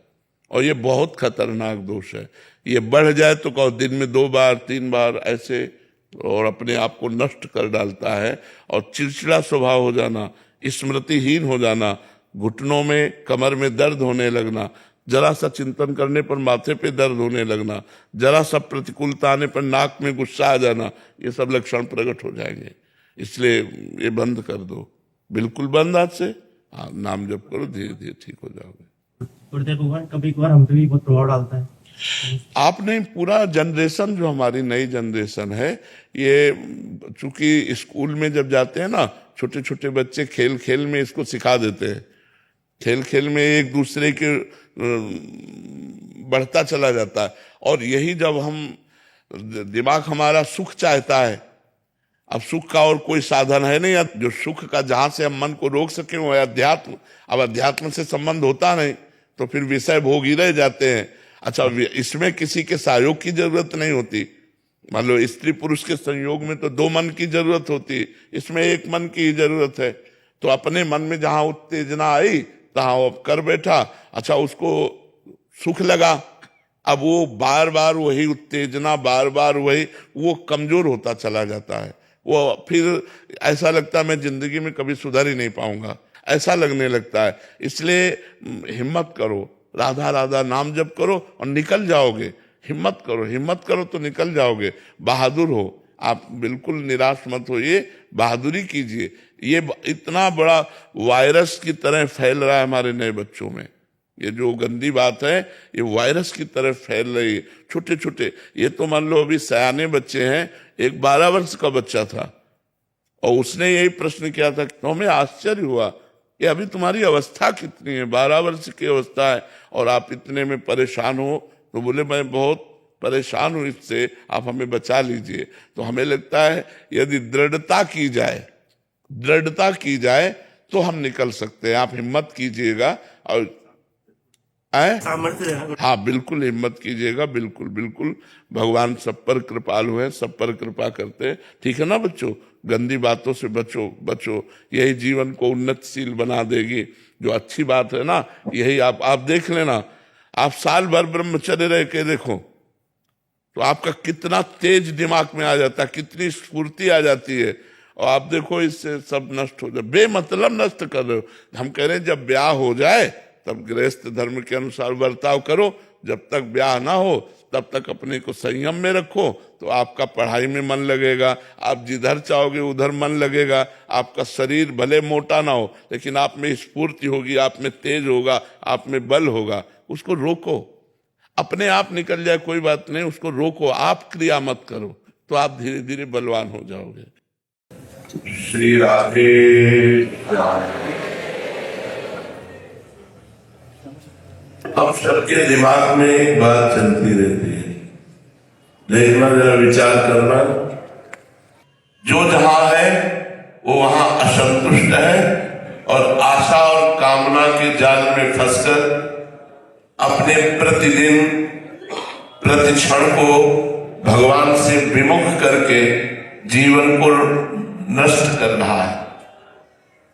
और ये बहुत खतरनाक दोष है। ये बढ़ जाए तो कहो दिन में 2 बार 3 बार ऐसे, और अपने आप को नष्ट कर डालता है। और चिड़चिड़ा स्वभाव हो जाना, स्मृतिहीन हो जाना, घुटनों में कमर में दर्द होने लगना, जरा सा चिंतन करने पर माथे पे दर्द होने लगना, जरा सा प्रतिकूलता आने पर नाक में गुस्सा आ जाना, ये सब लक्षण प्रकट हो जाएंगे। इसलिए ये बंद कर दो, बिल्कुल बंद आज से। हाँ, नाम जप करो, धीरे धीरे ठीक हो जाओगे। कभी कभार हम पे भी बहुत प्रभाव डालता है। आपने पूरा जनरेशन, जो हमारी नई जनरेशन है, ये चूंकि स्कूल में जब जाते हैं ना, छोटे छोटे बच्चे खेल खेल में इसको सिखा देते हैं। खेल खेल में एक दूसरे के बढ़ता चला जाता है। और यही जब हम, दिमाग हमारा सुख चाहता है, अब सुख का और कोई साधन है नहीं, जो सुख का जहां से हम मन को रोक सके वो है अध्यात्म। अब अध्यात्म से संबंध होता नहीं तो फिर विषय भोग ही रह जाते हैं। अच्छा, इसमें किसी के सहयोग की जरूरत नहीं होती। मान लो स्त्री पुरुष के संयोग में तो 2 मन की जरूरत होती, इसमें 1 मन की ही जरूरत है। तो अपने मन में जहां उत्तेजना आई तहां वो कर बैठा। अच्छा, उसको सुख लगा, अब वो बार बार वही उत्तेजना, बार बार वही, वो कमजोर होता चला जाता है। वो फिर ऐसा लगता है मैं जिंदगी में कभी सुधर ही नहीं पाऊंगा, ऐसा लगने लगता है। इसलिए हिम्मत करो, राधा राधा नाम जप करो और निकल जाओगे। हिम्मत करो तो निकल जाओगे। बहादुर हो आप, बिल्कुल निराश मत होइए, बहादुरी कीजिए। ये इतना बड़ा वायरस की तरह फैल रहा है हमारे नए बच्चों में। ये जो गंदी बात है, ये वायरस की तरह फैल रही है। छोटे छोटे, ये तो मान लो अभी सयाने बच्चे हैं। एक 12 वर्ष का बच्चा था और उसने यही प्रश्न किया था, तो हमें आश्चर्य हुआ, ये अभी तुम्हारी अवस्था कितनी है? 12 वर्ष की अवस्था है और आप इतने में परेशान हो। तो बोले मैं बहुत परेशान हूं इससे, आप हमें बचा लीजिए। तो हमें लगता है यदि दृढ़ता की जाए तो हम निकल सकते हैं। आप हिम्मत कीजिएगा और हाँ, बिल्कुल हिम्मत कीजिएगा, बिल्कुल बिल्कुल। भगवान सब पर कृपालु है, सब पर कृपा करते हैं। ठीक है ना बच्चों, गंदी बातों से बचो, यही जीवन को उन्नतशील बना देगी। जो अच्छी बात है ना, यही आप देख लेना। आप साल भर ब्रह्मचर्य रह के देखो तो आपका कितना तेज दिमाग में आ जाता है, कितनी स्फूर्ति आ जाती है। और आप देखो इससे सब नष्ट हो जाए, बेमतलब नष्ट कर रहे हो। हम कह रहे हैं जब ब्याह हो जाए तब गृहस्थ धर्म के अनुसार बर्ताव करो, जब तक ब्याह ना हो तब तक अपने को संयम में रखो, तो आपका पढ़ाई में मन लगेगा, आप जिधर चाहोगे उधर मन लगेगा। आपका शरीर भले मोटा ना हो लेकिन आप में स्फूर्ति होगी, आप में तेज होगा, आप में बल होगा। उसको रोको, अपने आप निकल जाए कोई बात नहीं, उसको रोको, आप क्रिया मत करो, तो आप धीरे धीरे बलवान हो जाओगे। श्री राधे। अब सबके दिमाग में एक बात चलती रहती है, देखना जरा विचार करना, जो जहां है वो वहां असंतुष्ट है और आशा और कामना के जाल में फंसकर अपने प्रतिदिन प्रतिक्षण को भगवान से विमुख करके जीवन को नष्ट कर रहा है।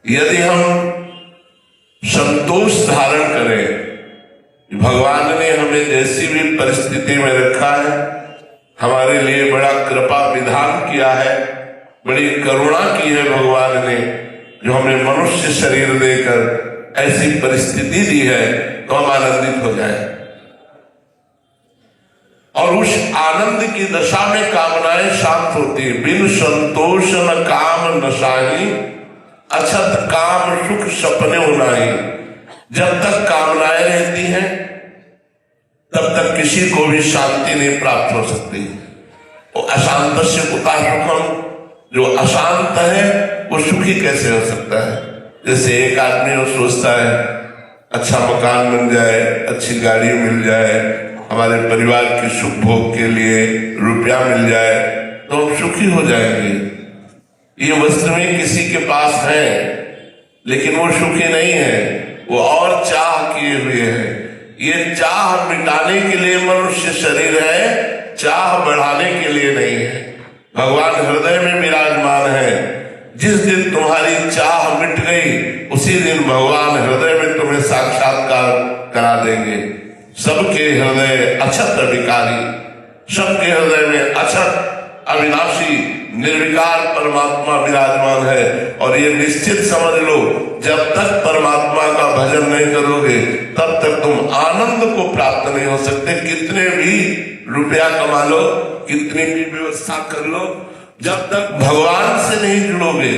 यदि हम संतोष धारण करें, भगवान ने हमें जैसी भी परिस्थिति में रखा है, हमारे लिए बड़ा कृपा विधान किया है, बड़ी करुणा की है भगवान ने, जो हमें मनुष्य शरीर देकर ऐसी परिस्थिति दी है, तो हम आनंदित हो जाए। और उस आनंद की दशा में कामनाएं शांत होती है। बिन संतोष न काम नशाही, अछत काम सुख सपने उनाही। जब तक कामनाएं रहती हैं तब तक किसी को भी शांति नहीं प्राप्त हो सकती। वो अशांत से कुतः सुखम, जो अशांत है वो सुखी कैसे हो सकता है। जैसे एक आदमी वो सोचता है अच्छा मकान बन जाए, अच्छी गाड़ी मिल जाए, हमारे परिवार के सुख भोग के लिए रुपया मिल जाए तो हम सुखी हो जाएंगे। ये वस्तु में किसी के पास है लेकिन वो सुखी नहीं है, वो और चाह किए हुए है। ये चाह मिटाने के लिए मनुष्य शरीर है, चाह बढ़ाने के लिए नहीं है। भगवान हृदय में विराजमान है। जिस दिन तुम्हारी चाह मिट गई उसी दिन भगवान हृदय में तुम्हें साक्षात्कार करा देंगे। सबके हृदय अछत विकारी, सबके हृदय में अछत अविनाशी निर्विकार परमात्मा विराजमान है। और ये निश्चित समझ लो, जब तक परमात्मा का भजन नहीं करोगे तब तक तुम आनंद को प्राप्त नहीं हो सकते। कितने भी रुपया कमा लो, कितनी भी व्यवस्था कर लो, जब तक भगवान से नहीं जुड़ोगे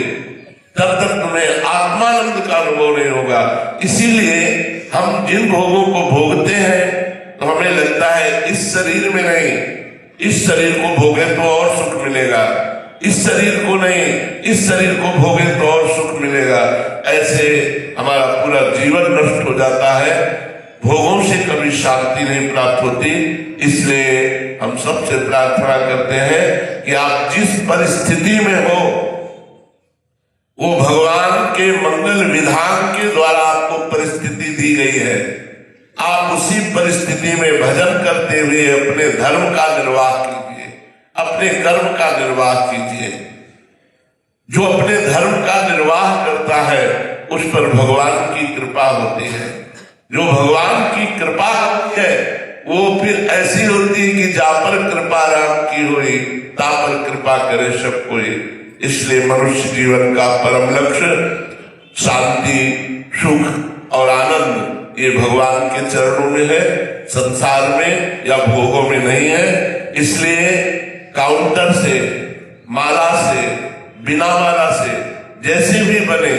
तब तक तुम्हें आत्मानंद का अनुभव नहीं होगा। इसीलिए हम जिन भोगों को भोगते हैं तो हमें लगता है इस शरीर में नहीं, इस शरीर को भोगे तो और सुख मिलेगा, इस शरीर को नहीं, इस शरीर को भोगे तो और सुख मिलेगा। ऐसे हमारा पूरा जीवन नष्ट हो जाता है। भोगों से कभी शांति नहीं प्राप्त होती। इसलिए हम सबसे प्रार्थना करते हैं कि आप जिस परिस्थिति में हो वो भगवान के मंगल विधान के द्वारा आपको परिस्थिति दी गई है। आप उसी परिस्थिति में भजन करते हुए अपने धर्म का निर्वाह कीजिए, अपने कर्म का निर्वाह कीजिए। जो अपने धर्म का निर्वाह करता है उस पर भगवान की कृपा होती है। जो भगवान की कृपा होती है वो फिर ऐसी होती है कि जा पर कृपा राम की हुई, ता पर कृपा करे सब कोई। इसलिए मनुष्य जीवन का परम लक्ष्य शांति, सुख और आनंद ये भगवान के चरणों में है, संसार में या भोगों में नहीं है। इसलिए काउंटर से, माला से, बिना माला से, जैसे भी बने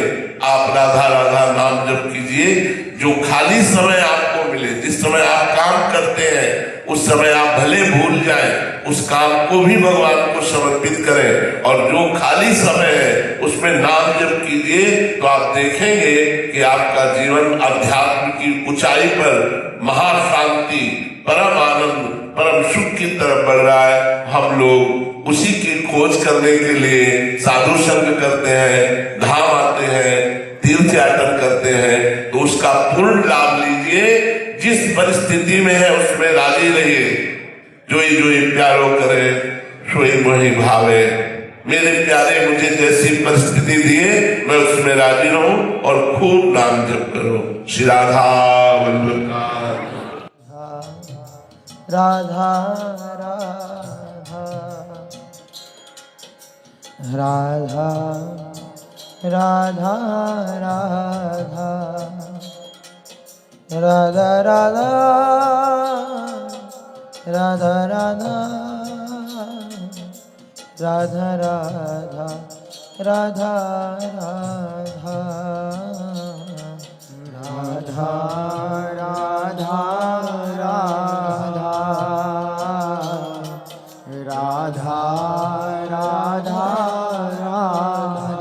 आप राधा राधा नाम जप कीजिए। जो खाली समय आपको मिले, जिस समय आप काम करते हैं उस समय आप भले भूल जाएं, उस काम को भी भगवान को समर्पित करें। और जो खाली समय है उसमें नाम जप कीजिए तो आप देखेंगे कि आपका जीवन अध्यात्म की ऊंचाई पर महाशांति, परम आनंद, परम सुख की तरफ बढ़ रहा है। हम लोग उसी की खोज करने के लिए साधु संग करते हैं, धाम आते हैं, तीर्थ यात्रा करते हैं, तो उसका पूर्ण लाभ लीजिए। जिस परिस्थिति में है उसमें राजी रहिए। जोई प्यारो करे सोई मोहि भावे। मेरे प्यारे मुझे जैसी परिस्थिति दिए मैं उसमें राजी रहूं और खूब नाम जप करो। श्री राधा वल्लभ राधा राधा राधा राधा राधा राधा राधा राधा राधा राधा राधा राधा राधा राधा राधा राधा